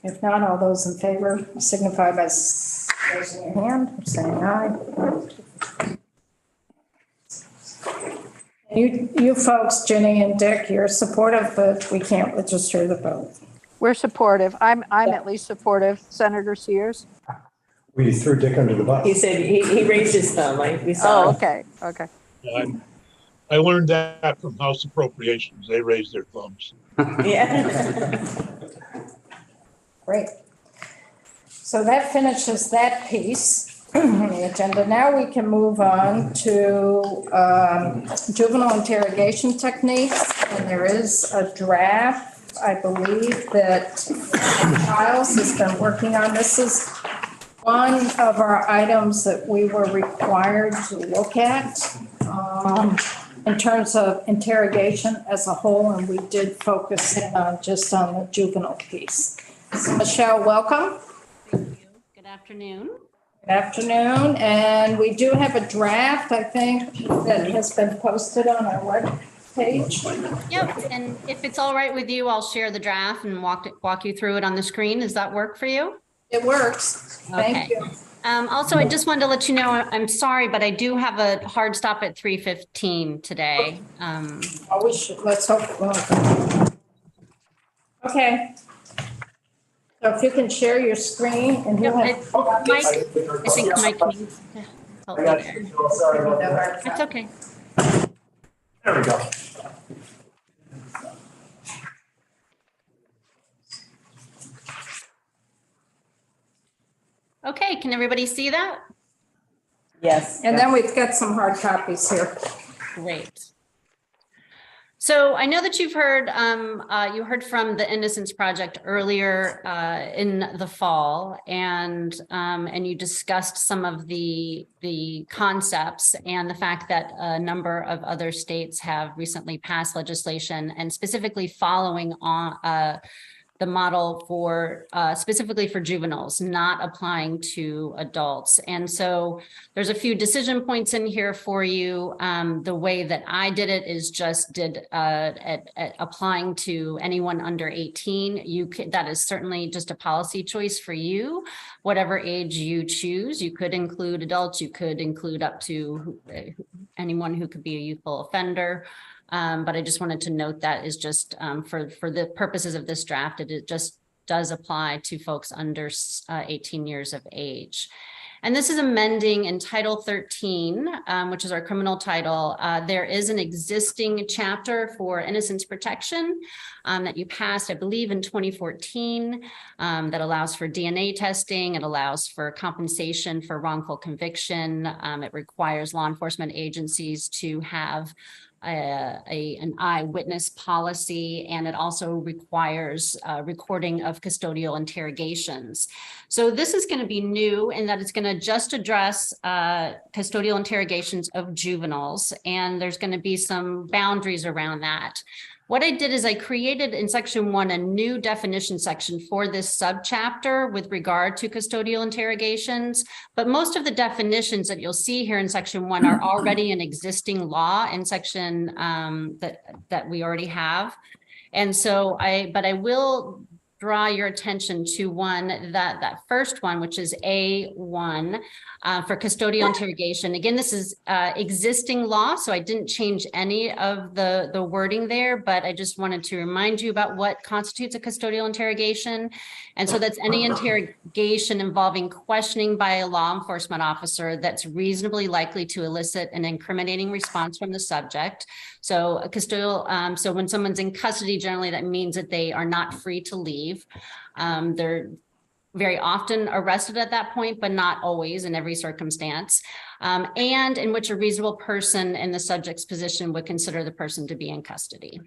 If not, all those in favor signify by raising your hand, or saying aye. You folks, Jenny and Dick, you're supportive, but we can't register the vote. We're supportive. I'm at least supportive. Senator Sears? We threw Dick under the bus. He said, he raised his thumb, like we saw. Oh, okay. I learned that from House Appropriations. They raised their thumbs. Yeah. Great. So that finishes that piece on the agenda. Now we can move on to juvenile interrogation techniques. And there is a draft, I believe, that Giles has been working on. This is one of our items that we were required to look at in terms of interrogation as a whole, and we did focus in on just on the juvenile piece. So Michelle, welcome. Thank you. Good afternoon. Good afternoon, and we do have a draft, I think, that has been posted on our web page. Yep, and if it's all right with you, I'll share the draft and walk you through it on the screen. Does that work for you? It works. Thank you. Also, I just wanted to let you know, I'm sorry, but I do have a hard stop at 3:15 today. We should, let's hope. Okay. So if you can share your screen and you have. Mike, I think Mike needs to help me there. It's okay. There we go. Okay, can everybody see that? Yes. And then we've got some hard copies here. Great. So I know that you've heard, you heard from the Innocence Project earlier in the fall, and you discussed some of the concepts and the fact that a number of other states have recently passed legislation, and specifically following on the model for specifically for juveniles, not applying to adults. And so there's a few decision points in here for you. The way that I did it is just at applying to anyone under 18. That is certainly just a policy choice for you, whatever age you choose. You could include adults, you could include up to anyone who could be a youthful offender. But I just wanted to note that is just for the purposes of this draft, it just does apply to folks under 18 years of age. And this is amending in Title 13, which is our criminal title. There is an existing chapter for innocence protection that you passed, I believe, in 2014 that allows for DNA testing. It allows for compensation for wrongful conviction. It requires law enforcement agencies to have an eyewitness policy, and it also requires recording of custodial interrogations. So this is going to be new in that it's going to just address custodial interrogations of juveniles, and there's going to be some boundaries around that. What I did is I created in section 1 a new definition section for this subchapter with regard to custodial interrogations, but most of the definitions that you'll see here in section 1 are already an existing law in section that we already have. And so I will draw your attention to that first one, which is A1 for custodial interrogation. Again, this is existing law, so I didn't change any of the wording there, but I just wanted to remind you about what constitutes a custodial interrogation. And so that's any interrogation involving questioning by a law enforcement officer that's reasonably likely to elicit an incriminating response from the subject. So a custodial, so when someone's in custody, generally that means that they are not free to leave. They're very often arrested at that point, but not always in every circumstance, and in which a reasonable person in the subject's position would consider the person to be in custody.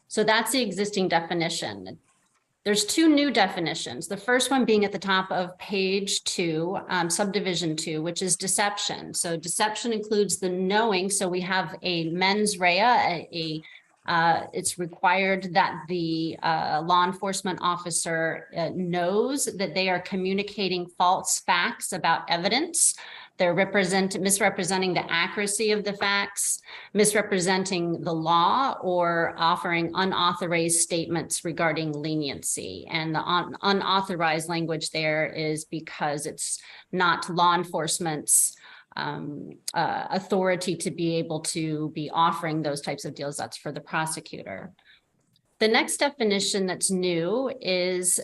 So that's the existing definition. There's two new definitions. The first one being at the top of page 2, subdivision 2, which is deception. So deception includes the knowing. So we have a mens rea, it's required that the law enforcement officer knows that they are communicating false facts about evidence. They're misrepresenting the accuracy of the facts, misrepresenting the law, or offering unauthorized statements regarding leniency. And the unauthorized language there is because it's not law enforcement's authority to be able to be offering those types of deals. That's for the prosecutor. The next definition that's new is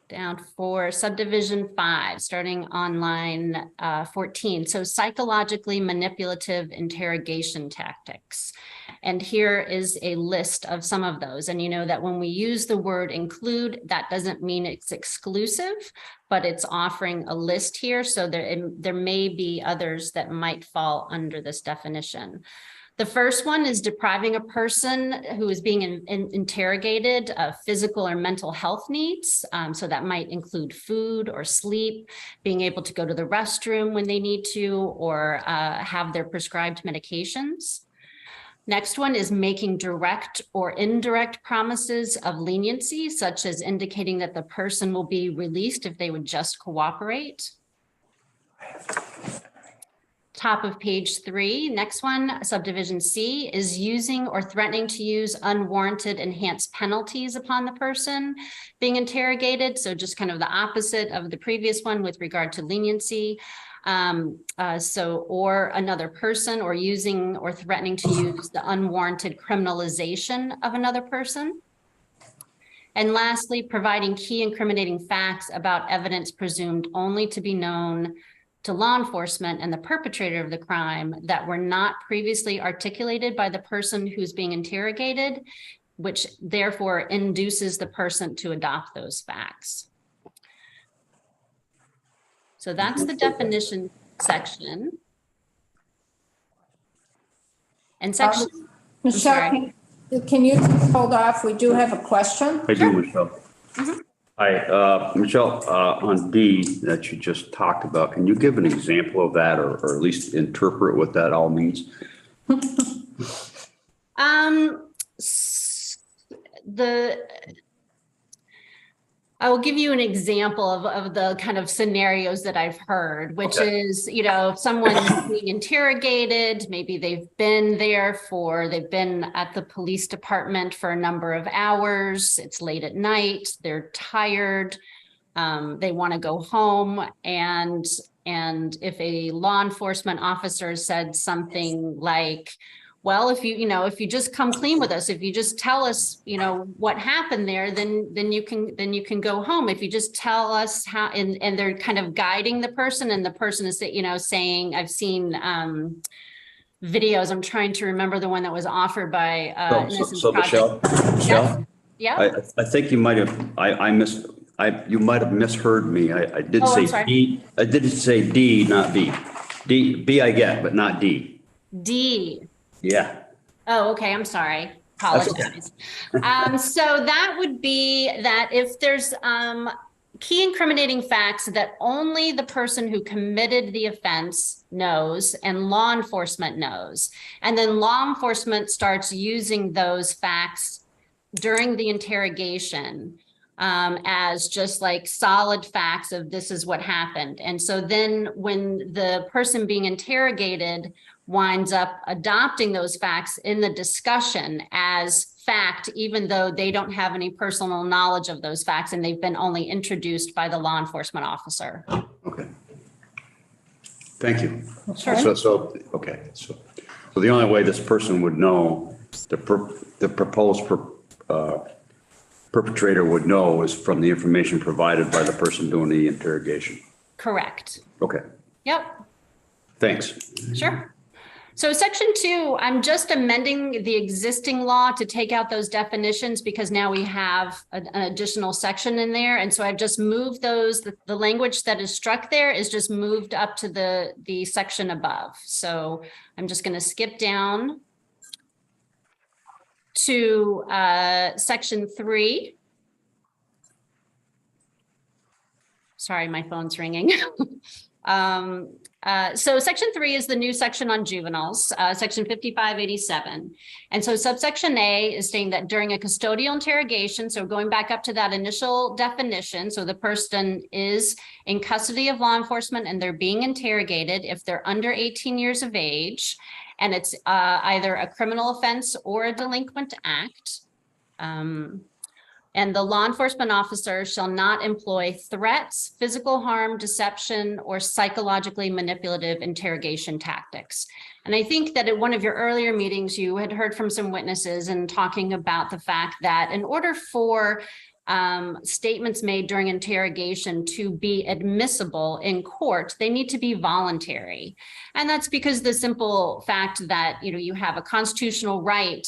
down for subdivision 5, starting on line 14. So psychologically manipulative interrogation tactics. And here is a list of some of those. And you know that when we use the word include, that doesn't mean it's exclusive, but it's offering a list here. So there may be others that might fall under this definition. The first one is depriving a person who is being interrogated of physical or mental health needs. So that might include food or sleep, being able to go to the restroom when they need to, or have their prescribed medications. Next one is making direct or indirect promises of leniency, such as indicating that the person will be released if they would just cooperate. Top of page 3, next one, subdivision C, is using or threatening to use unwarranted enhanced penalties upon the person being interrogated. So just kind of the opposite of the previous one with regard to leniency. Or another person, or using or threatening to use the unwarranted criminalization of another person. And lastly, providing key incriminating facts about evidence presumed only to be known to law enforcement and the perpetrator of the crime that were not previously articulated by the person who's being interrogated, which therefore induces the person to adopt those facts. So that's the definition section. And section, Michelle, sorry. can you just hold off? We do have a question. I do, Michelle. Hi, Michelle, on D that you just talked about, can you give an example of that or at least interpret what that all means? I will give you an example of the kind of scenarios that I've heard, which is, you know, if someone's being interrogated, maybe they've been at the police department for a number of hours, it's late at night, they're tired, they want to go home, and if a law enforcement officer said something like, well, if you just come clean with us, if you just tell us, you know, what happened there, then you can go home. If you just tell us how, and they're kind of guiding the person, and the person is, you know, saying, I've seen videos. I'm trying to remember the one that was offered by Innocence Project. Michelle? Yeah. I think you might have, you might have misheard me. I did Oh, I'm say sorry. D. I did say D, not B. B I get, but not D. D. Yeah. Oh, okay. I'm sorry. That's Apologize. So that would be that if there's key incriminating facts that only the person who committed the offense knows and law enforcement knows, and then law enforcement starts using those facts during the interrogation as just like solid facts of this is what happened. And so then when the person being interrogated winds up adopting those facts in the discussion as fact, even though they don't have any personal knowledge of those facts and they've been only introduced by the law enforcement officer. Okay. Thank you. Sure. So the only way this person would know, the proposed perpetrator would know is from the information provided by the person doing the interrogation. Correct. Okay. Yep. Thanks. Sure. So section 2, I'm just amending the existing law to take out those definitions because now we have an additional section in there. And so I've just moved those, the language that is struck there is just moved up to the section above. So I'm just going to skip down to section 3. Sorry, my phone's ringing. So section 3 is the new section on juveniles, section 5587. And so subsection A is saying that during a custodial interrogation, so going back up to that initial definition, so the person is in custody of law enforcement and they're being interrogated if they're under 18 years of age, and it's either a criminal offense or a delinquent act. And the law enforcement officer shall not employ threats, physical harm, deception, or psychologically manipulative interrogation tactics. And I think that at one of your earlier meetings, you had heard from some witnesses and talking about the fact that in order for statements made during interrogation to be admissible in court, they need to be voluntary. And that's because the simple fact that, you know, you have a constitutional right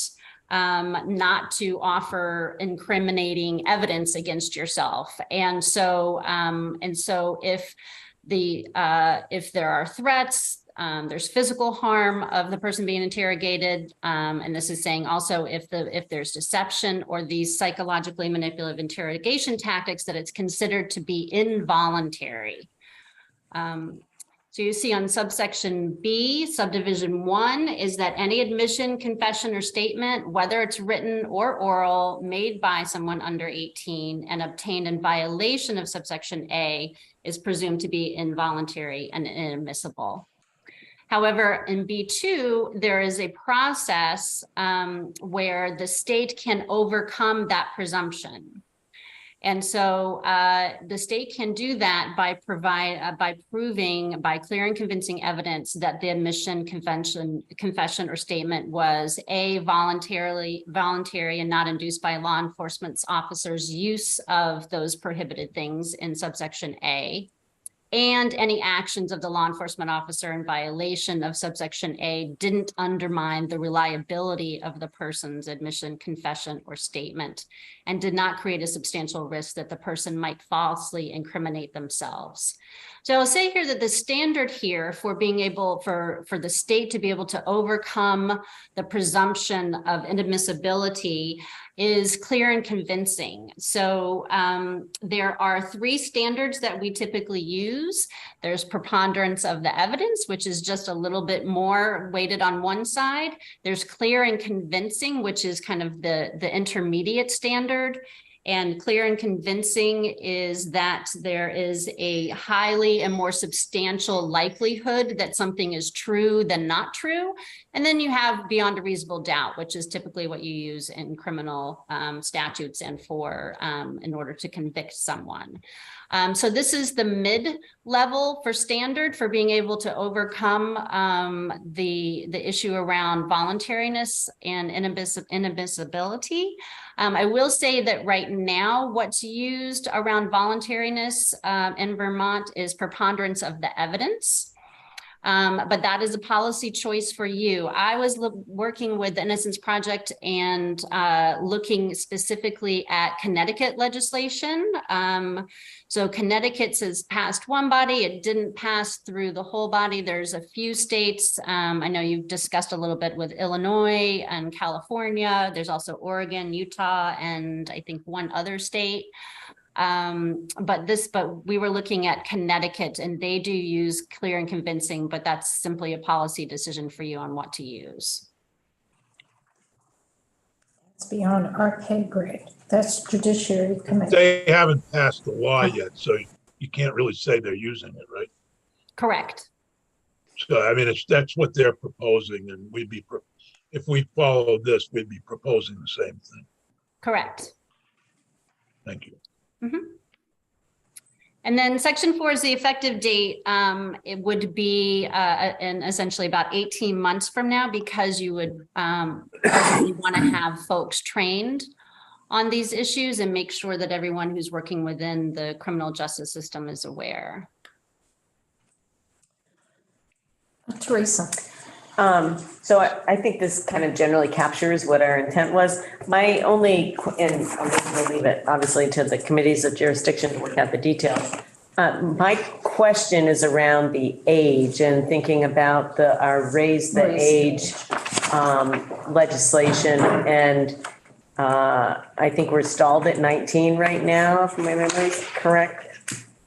not to offer incriminating evidence against yourself. And so if there are threats, there's physical harm of the person being interrogated, and this is saying also if there's deception or these psychologically manipulative interrogation tactics, that it's considered to be involuntary. So you see on subsection B, subdivision 1, is that any admission, confession, or statement, whether it's written or oral, made by someone under 18 and obtained in violation of subsection A is presumed to be involuntary and inadmissible. However, in B2, there is a process where the state can overcome that presumption. And so the state can do that by proving by clear and convincing evidence that the admission, confession, or statement was A, voluntary and not induced by law enforcement officers' use of those prohibited things in subsection A. and any actions of the law enforcement officer in violation of subsection A didn't undermine the reliability of the person's admission, confession, or statement, and did not create a substantial risk that the person might falsely incriminate themselves. So I'll say here that the standard here for being able, for the state to be able to overcome the presumption of inadmissibility is clear and convincing. So there are 3 standards that we typically use. There's preponderance of the evidence, which is just a little bit more weighted on one side. There's clear and convincing, which is kind of the intermediate standard. And clear and convincing is that there is a highly and more substantial likelihood that something is true than not true. And then you have beyond a reasonable doubt, which is typically what you use in criminal statutes and for in order to convict someone. So this is the mid-level for standard for being able to overcome the issue around voluntariness and inadmissibility. I will say that right now, what's used around voluntariness in Vermont is preponderance of the evidence. But that is a policy choice for you. I was working with the Innocence Project and looking specifically at Connecticut legislation. So Connecticut's has passed one body, it didn't pass through the whole body. There's a few states. I know you've discussed a little bit with Illinois and California. There's also Oregon, Utah, and I think one other state. But we were looking at Connecticut and they do use clear and convincing, but that's simply a policy decision for you on what to use. It's beyond our pay grade. That's Judiciary Committee. They haven't passed the law yet, so you can't really say they're using it, right? Correct. So, I mean, that's what they're proposing, and if we follow this, we'd be proposing the same thing. Correct. Thank you. Mm-hmm. And then section 4 is the effective date. It would be in essentially about 18 months from now, because you would want to have folks trained on these issues and make sure that everyone who's working within the criminal justice system is aware. Teresa. So I think this kind of generally captures what our intent was. My only, and I'm just going to leave it obviously to the committees of jurisdiction to work out the details. My question is around the age and thinking about our raise the age legislation. And I think we're stalled at 19 right now, if my memory is correct.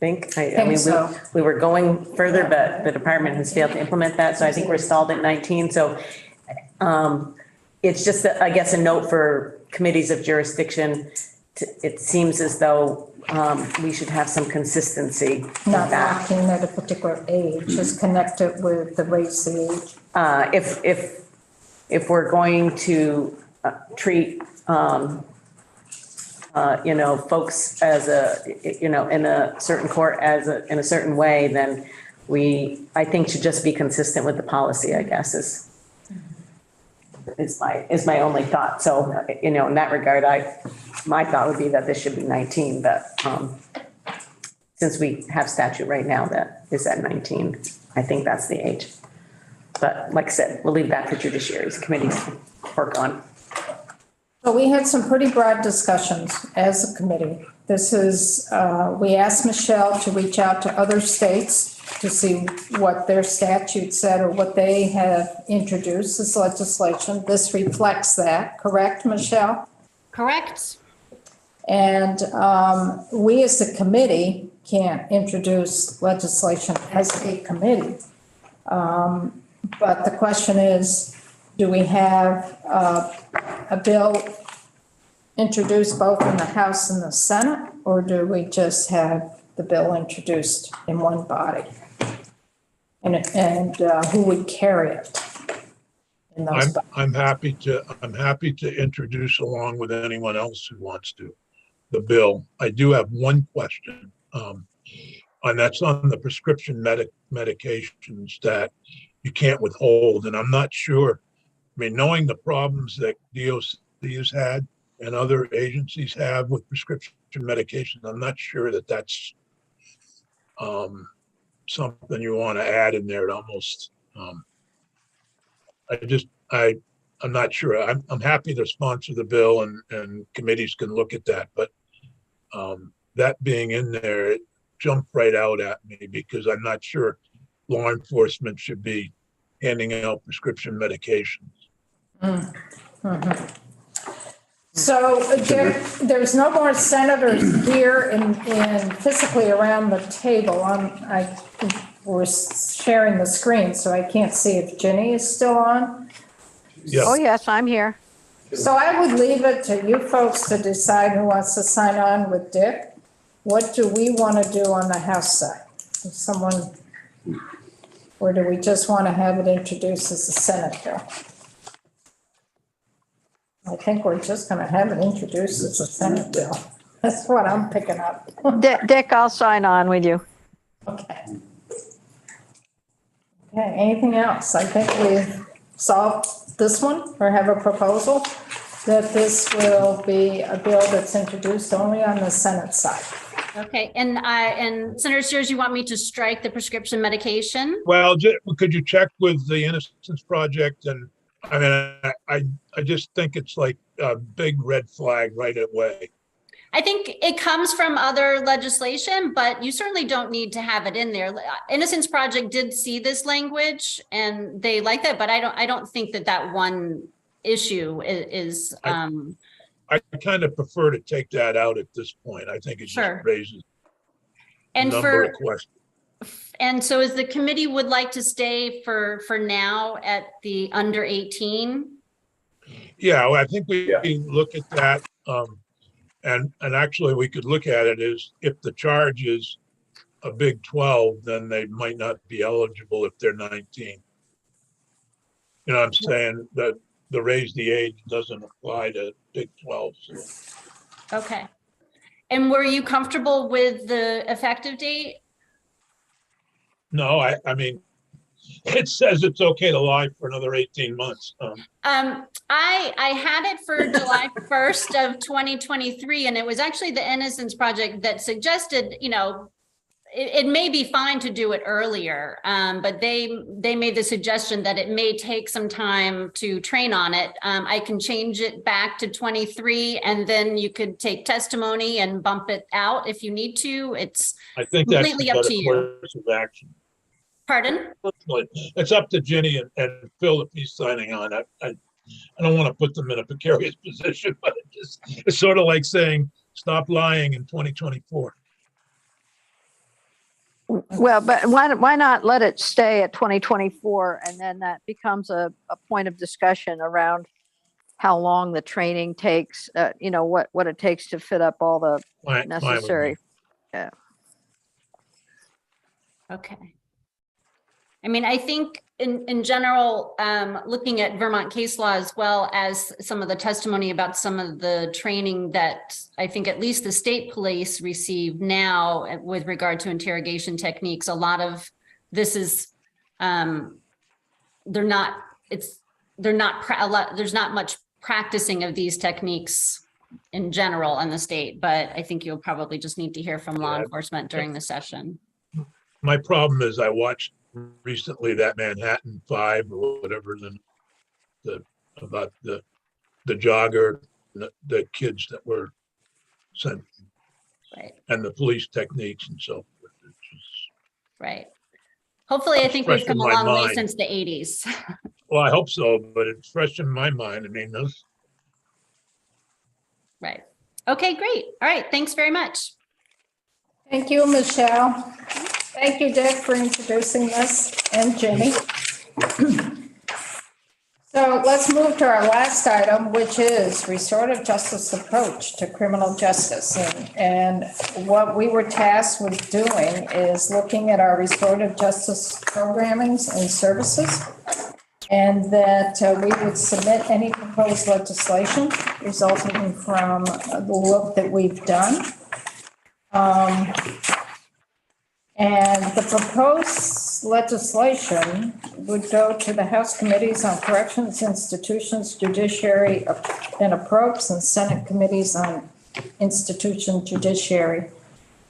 I mean, so. we were going further, but the department has failed to implement that. So I think we're stalled at 19. So it's just, I guess, a note for committees of jurisdiction. It seems as though we should have some consistency. Not locking at a particular age, is connected with the raise the age. If we're going to treat folks as in a certain court in a certain way, then I think should just be consistent with the policy, I guess, is my only thought. So, in that regard, my thought would be that this should be 19, but since we have statute right now that is at 19, I think that's the age. But like I said, we'll leave that for judiciary's committees to work on. So we had some pretty broad discussions as a committee. This is, we asked Michelle to reach out to other states to see what their statute said or what they have introduced as legislation. This reflects that, correct, Michelle? Correct. And we as a committee can't introduce legislation as a committee. But the question is, do we have a bill introduced both in the House and the Senate, or do we just have the bill introduced in one body? And who would carry it? In those I'm happy to introduce along with anyone else who wants to the bill. I do have one question, and that's on the prescription medications that you can't withhold, and I'm not sure. I mean, knowing the problems that DOC has had and other agencies have with prescription medications, I'm not sure that that's something you want to add in there, it almost, I'm not sure. I'm happy to sponsor the bill and committees can look at that, but that being in there, it jumped right out at me because I'm not sure law enforcement should be handing out prescription medications. So there's no more senators here in physically around the table. We're sharing the screen, so I can't see if Ginny is still on. Yes. Oh, yes, I'm here. So I would leave it to you folks to decide who wants to sign on with Dick. What do we want to do on the House side? If someone, or do we just want to have it introduced as a Senate bill? I think we're just going to have it introduced as a Senate bill. That's what I'm picking up. Dick, I'll sign on with you. Okay. Okay, anything else? I think we've solved this one, or have a proposal that this will be a bill that's introduced only on the Senate side. Okay, and Senator Sears, you want me to strike the prescription medication? Well, could you check with the Innocence Project? And I mean, I just think it's like a big red flag right away. I think it comes from other legislation, but you certainly don't need to have it in there. Innocence Project did see this language and they like that, but I don't think that one issue is. I kind of prefer to take that out at this point. I think it just raises a number of questions. And so is the committee would like to stay for now at the under 18? Yeah, well, I think we can look at that. And actually we could look at it as if the charge is a Big 12, then they might not be eligible if they're 19. You know what I'm saying? That the raise the age doesn't apply to Big 12. So. Okay. And were you comfortable with the effective date? No, I mean, it says it's okay to lie for another 18 months. I had it for July 1st of 2023, and it was actually the Innocence Project that suggested, you know, it may be fine to do it earlier, but they made the suggestion that it may take some time to train on it. I can change it back to 23, and then you could take testimony and bump it out if you need to. I think that's completely up to you. Course of action. Pardon? It's up to Ginny and Phil if he's signing on. I don't want to put them in a precarious position, but it's sort of like saying, stop lying in 2024. Well, but why not let it stay at 2024, and then that becomes a point of discussion around how long the training takes, you know, what it takes to fit up all the necessary. Yeah. Okay. I mean, I think in general, looking at Vermont case law as well as some of the testimony about some of the training that I think at least the state police receive now with regard to interrogation techniques, a lot of this is, there's not much practicing of these techniques in general in the state, but I think you'll probably just need to hear from law enforcement during the session. My problem is I watched recently that Manhattan 5 or whatever, about the jogger, the kids that were sent, right, and the police techniques and so forth. Right. Hopefully, I think we've come a long way since the 80s. Well, I hope so, but it's fresh in my mind. I mean, those. Right. Okay, great. All right. Thanks very much. Thank you, Michelle. Thank you, Dick, for introducing this, and Jenny. So let's move to our last item, which is restorative justice approach to criminal justice. And what we were tasked with doing is looking at our restorative justice programmings and services, and that we would submit any proposed legislation resulting from the work that we've done. And the proposed legislation would go to the House Committees on Corrections, Institutions, Judiciary, and Appropriations, and Senate Committees on Institution, Judiciary,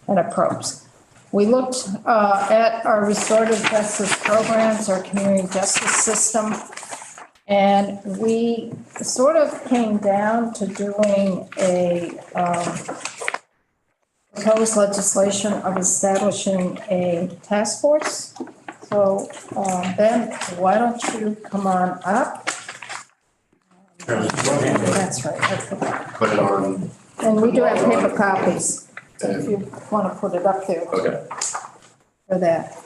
and Appropriations. We looked at our restorative justice programs, our community justice system, and we sort of came down to doing a proposed legislation of establishing a task force. So Ben, why don't you come on up? That's right. I forgot. Put it on. And we do have paper copies, if you want to put it up there. Okay. For that.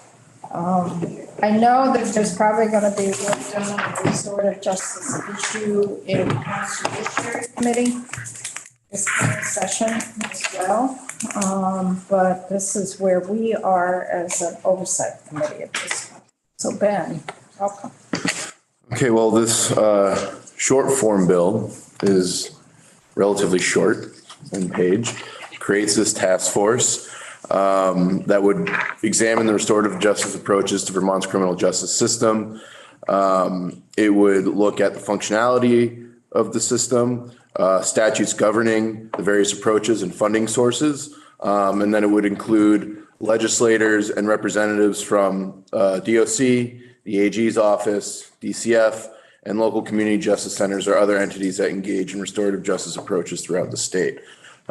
I know that there's probably going to be work done on the restorative justice issue in House Judiciary Committee this coming session as well. But this is where we are as an oversight committee at this point. So Ben, welcome. Okay, well, this short form bill is relatively short in page, creates this task force that would examine the restorative justice approaches to Vermont's criminal justice system. It would look at the functionality of the system, statutes governing the various approaches and funding sources. And then it would include legislators and representatives from DOC, the AG's office, DCF, and local community justice centers or other entities that engage in restorative justice approaches throughout the state.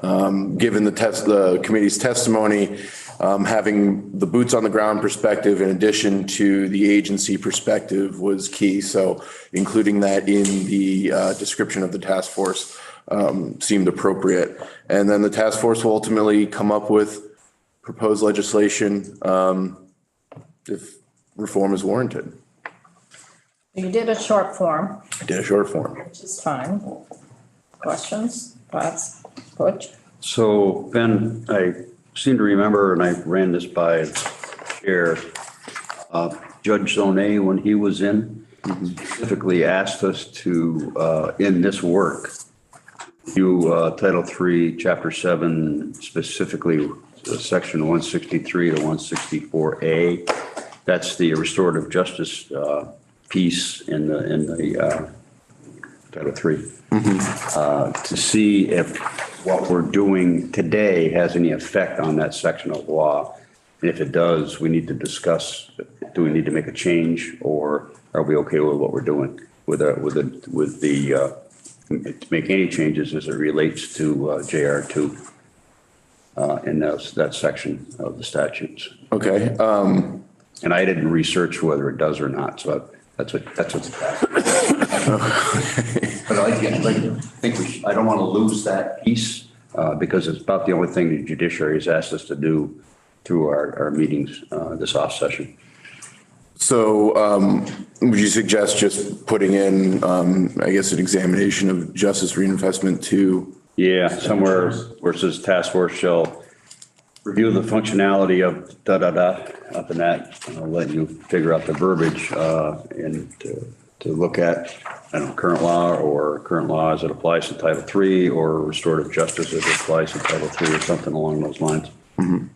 Given the committee's testimony, having the boots on the ground perspective in addition to the agency perspective was key. So including that in the description of the task force seemed appropriate. And then the task force will ultimately come up with proposed legislation if reform is warranted. You did a short form. I did a short form. Which is fine. Questions, thoughts, Butch? So Ben, I seem to remember, and I ran this by Chair, Judge Zonay, when he was in, specifically asked us to, in this work, do Title III, Chapter 7, specifically Section 163 to 164A. That's the restorative justice piece in the Title III. To see if what we're doing today has any effect on that section of law. And if it does, we need to discuss, do we need to make a change, or are we okay with what we're doing with the to make any changes as it relates to JR2 in that section of the statutes. Okay. And I didn't research whether it does or not, so that's what's. But I don't want to lose that piece because it's about the only thing the judiciary has asked us to do through our meetings this off session. So would you suggest just putting in, I guess, an examination of justice reinvestment to? Yeah, somewhere where it says task force shall review the functionality of up in that. I'll let you figure out the verbiage and to look at, I don't know, current law as it applies to Title III, or restorative justice as it applies to Title III, or something along those lines. Mm-hmm.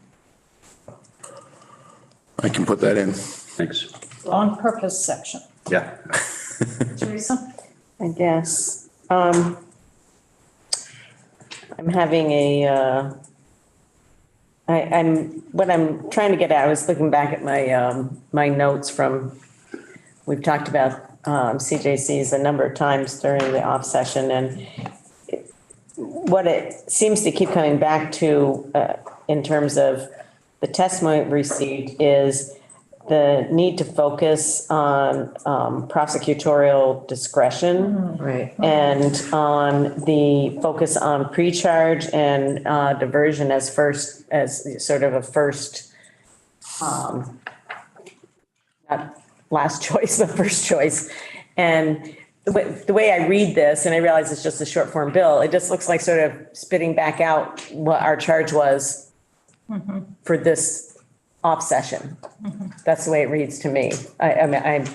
I can put that in. Thanks. On purpose section. Yeah. Teresa? I guess. I'm having what I'm trying to get at, I was looking back at my, my notes from, we've talked about CJCs a number of times during the off session, and what it seems to keep coming back to in terms of the testimony received is the need to focus on prosecutorial discretion, right, and on the focus on pre-charge and diversion as sort of a first, not last choice, but first choice. And the way I read this, and I realize it's just a short form bill, it just looks like sort of spitting back out what our charge was for this off session. That's the way it reads to me. I mean,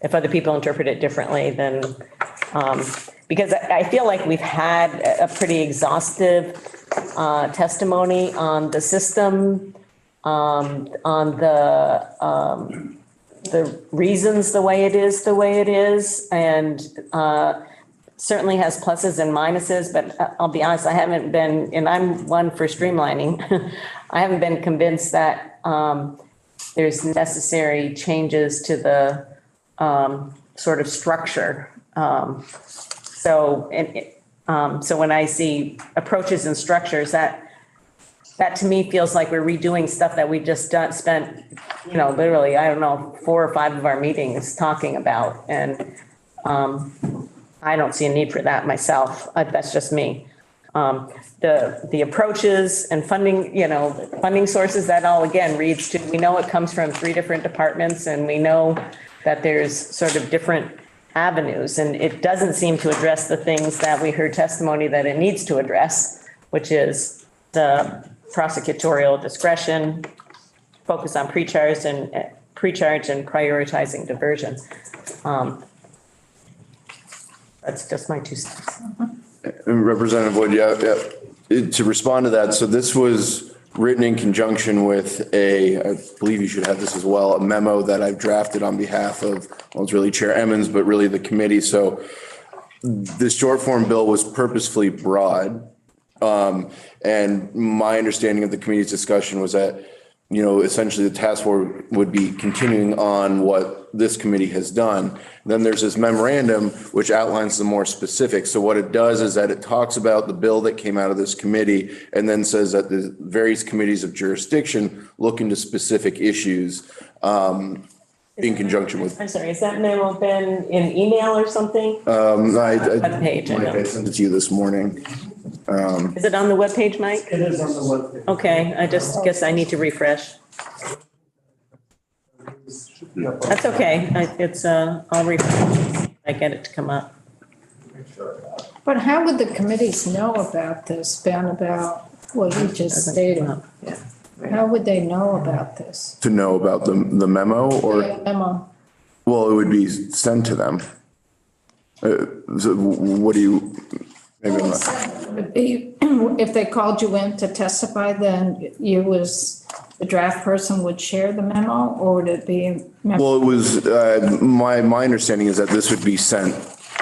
if other people interpret it differently, then because I feel like we've had a pretty exhaustive testimony on the system, on the reasons the way it is, and certainly has pluses and minuses, but I'll be honest, I haven't been, and I'm one for streamlining, I haven't been convinced that there's necessary changes to the sort of structure. So when I see approaches and structures, that to me feels like we're redoing stuff that we just spent, literally, I don't know, 4 or 5 of our meetings talking about. And I don't see a need for that myself. That's just me. The approaches and funding, funding sources, that all again reads to, we know it comes from 3 different departments, and we know that there's sort of different avenues, and it doesn't seem to address the things that we heard testimony that it needs to address, which is the prosecutorial discretion, focus on pre-charge and prioritizing diversions. That's just my 2 cents. Representative Wood, yeah. To respond to that, so this was written in conjunction with I believe you should have this as well, a memo that I've drafted on behalf of, well, it's really Chair Emmons, but really the committee. So the short form bill was purposefully broad. And my understanding of the committee's discussion was that, essentially the task force would be continuing on what this committee has done. Then there's this memorandum which outlines the more specifics. So what it does is that it talks about the bill that came out of this committee and then says that the various committees of jurisdiction look into specific issues in conjunction with. I'm sorry, has that memo been in email or something? I Webpage, I know. sent it to you this morning. Is it on the webpage, Mike? It is on the webpage. Okay, I just guess I need to refresh. That's okay. I'll refresh. I get it to come up. But how would the committees know about this, Ben, about what you just stated? How would they know about this? To know about the memo or, Memo. well, it would be sent to them. So what do you, maybe I'm not. Would be, if they called you in to testify, then you as the draft person would share the memo, or would it be? Well, it was, my understanding is that this would be sent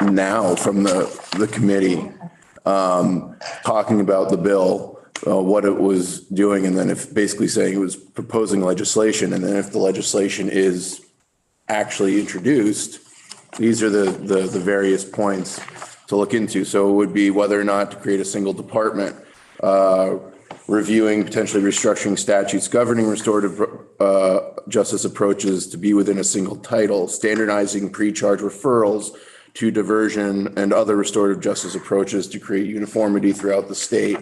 now from the committee, talking about the bill, what it was doing, and then if basically saying it was proposing legislation, and then if the legislation is actually introduced, these are the various points to look into. So it would be whether or not to create a single department, reviewing potentially restructuring statutes governing restorative justice approaches to be within a single title, standardizing pre-charge referrals to diversion and other restorative justice approaches to create uniformity throughout the state,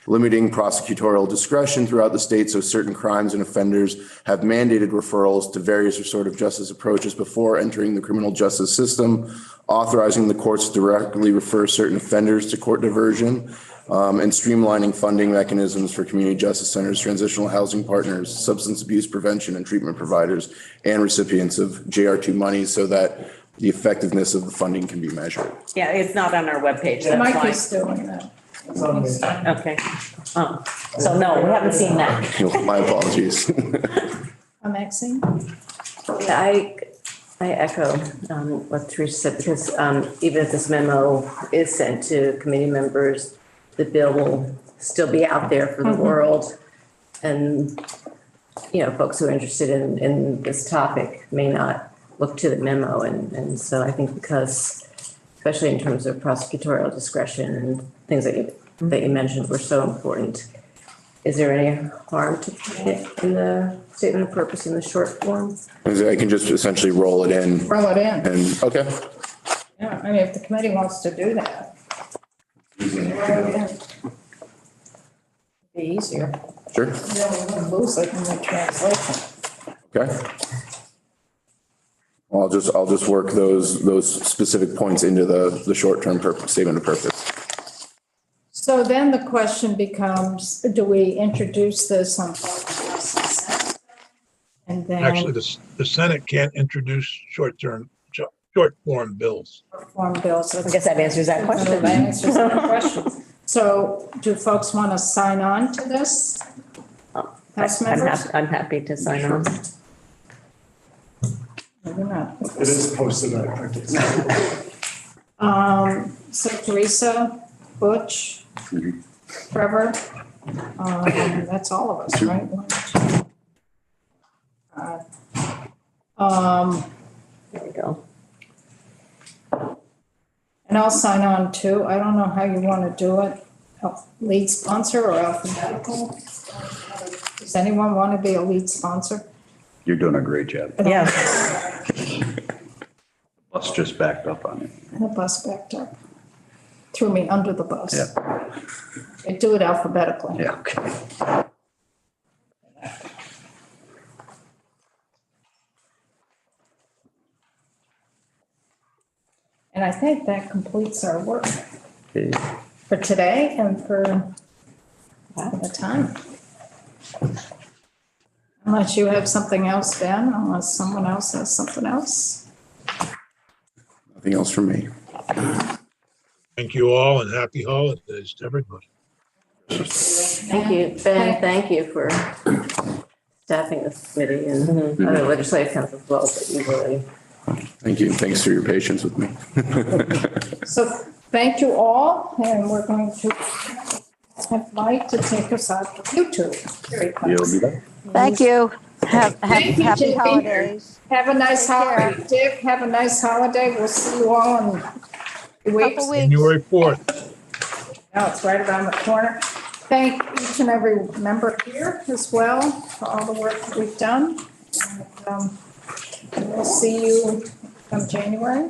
limiting prosecutorial discretion throughout the state so certain crimes and offenders have mandated referrals to various restorative justice approaches before entering the criminal justice system, authorizing the courts to directly refer certain offenders to court diversion, and streamlining funding mechanisms for community justice centers, transitional housing partners, substance abuse prevention and treatment providers, and recipients of JR2 money so that the effectiveness of the funding can be measured. Yeah, it's not on our webpage. That's Mike why. is doing that. Okay. So no, we haven't seen that. My apologies. Maxine? Yeah, I echo what Teresa said, because even if this memo is sent to committee members, the bill will still be out there for the world. And, folks who are interested in this topic may not look to the memo. And so I think because, especially in terms of prosecutorial discretion and things that you mentioned were so important, is there any harm to putting it in the statement of purpose in the short form? I can just essentially roll it in. Roll it in. And, okay. Yeah, I mean, if the committee wants to do that. Be easier. Sure. Then we wouldn't lose it in the translation. Okay. Well, I'll just work those specific points into the short-term statement of purpose. So then the question becomes, do we introduce this on? And then. Actually, the Senate can't introduce short form bills. Form bills. I guess that answers that question. That answers that question. So do folks want to sign on to this? House members? I'm happy to sign on. Maybe not. It is posted on. So Teresa, Butch, Trevor, that's all of us, right? 1, 2, There we go. And I'll sign on too. I don't know how you want to do it. Lead sponsor or alphabetical? Does anyone want to be a lead sponsor? You're doing a great job. Yeah. Bus just backed up on you. And the bus backed up. Threw me under the bus. Yeah. I do it alphabetically. Yeah, okay. And I think that completes our work Okay. for today and for the time. Unless you have something else, Ben, unless someone else has something else. Nothing else from me. Thank you all and happy holidays to everybody. Thank you, Ben, thank you for staffing this committee and other legislative council as well, but you really. Thank you. Thanks for your patience with me. So thank you all, and we're going to have Mike to take us out to YouTube. Here he You'll comes. be there? Thank you. Thank you, Happy Jimmy. holidays. Have a nice Take care. holiday. Dick, have a nice holiday. We'll see you all in a few weeks. Couple weeks. January 4th. Now it's right around the corner. Thank each and every member here as well for all the work that we've done. And, we'll see you come January.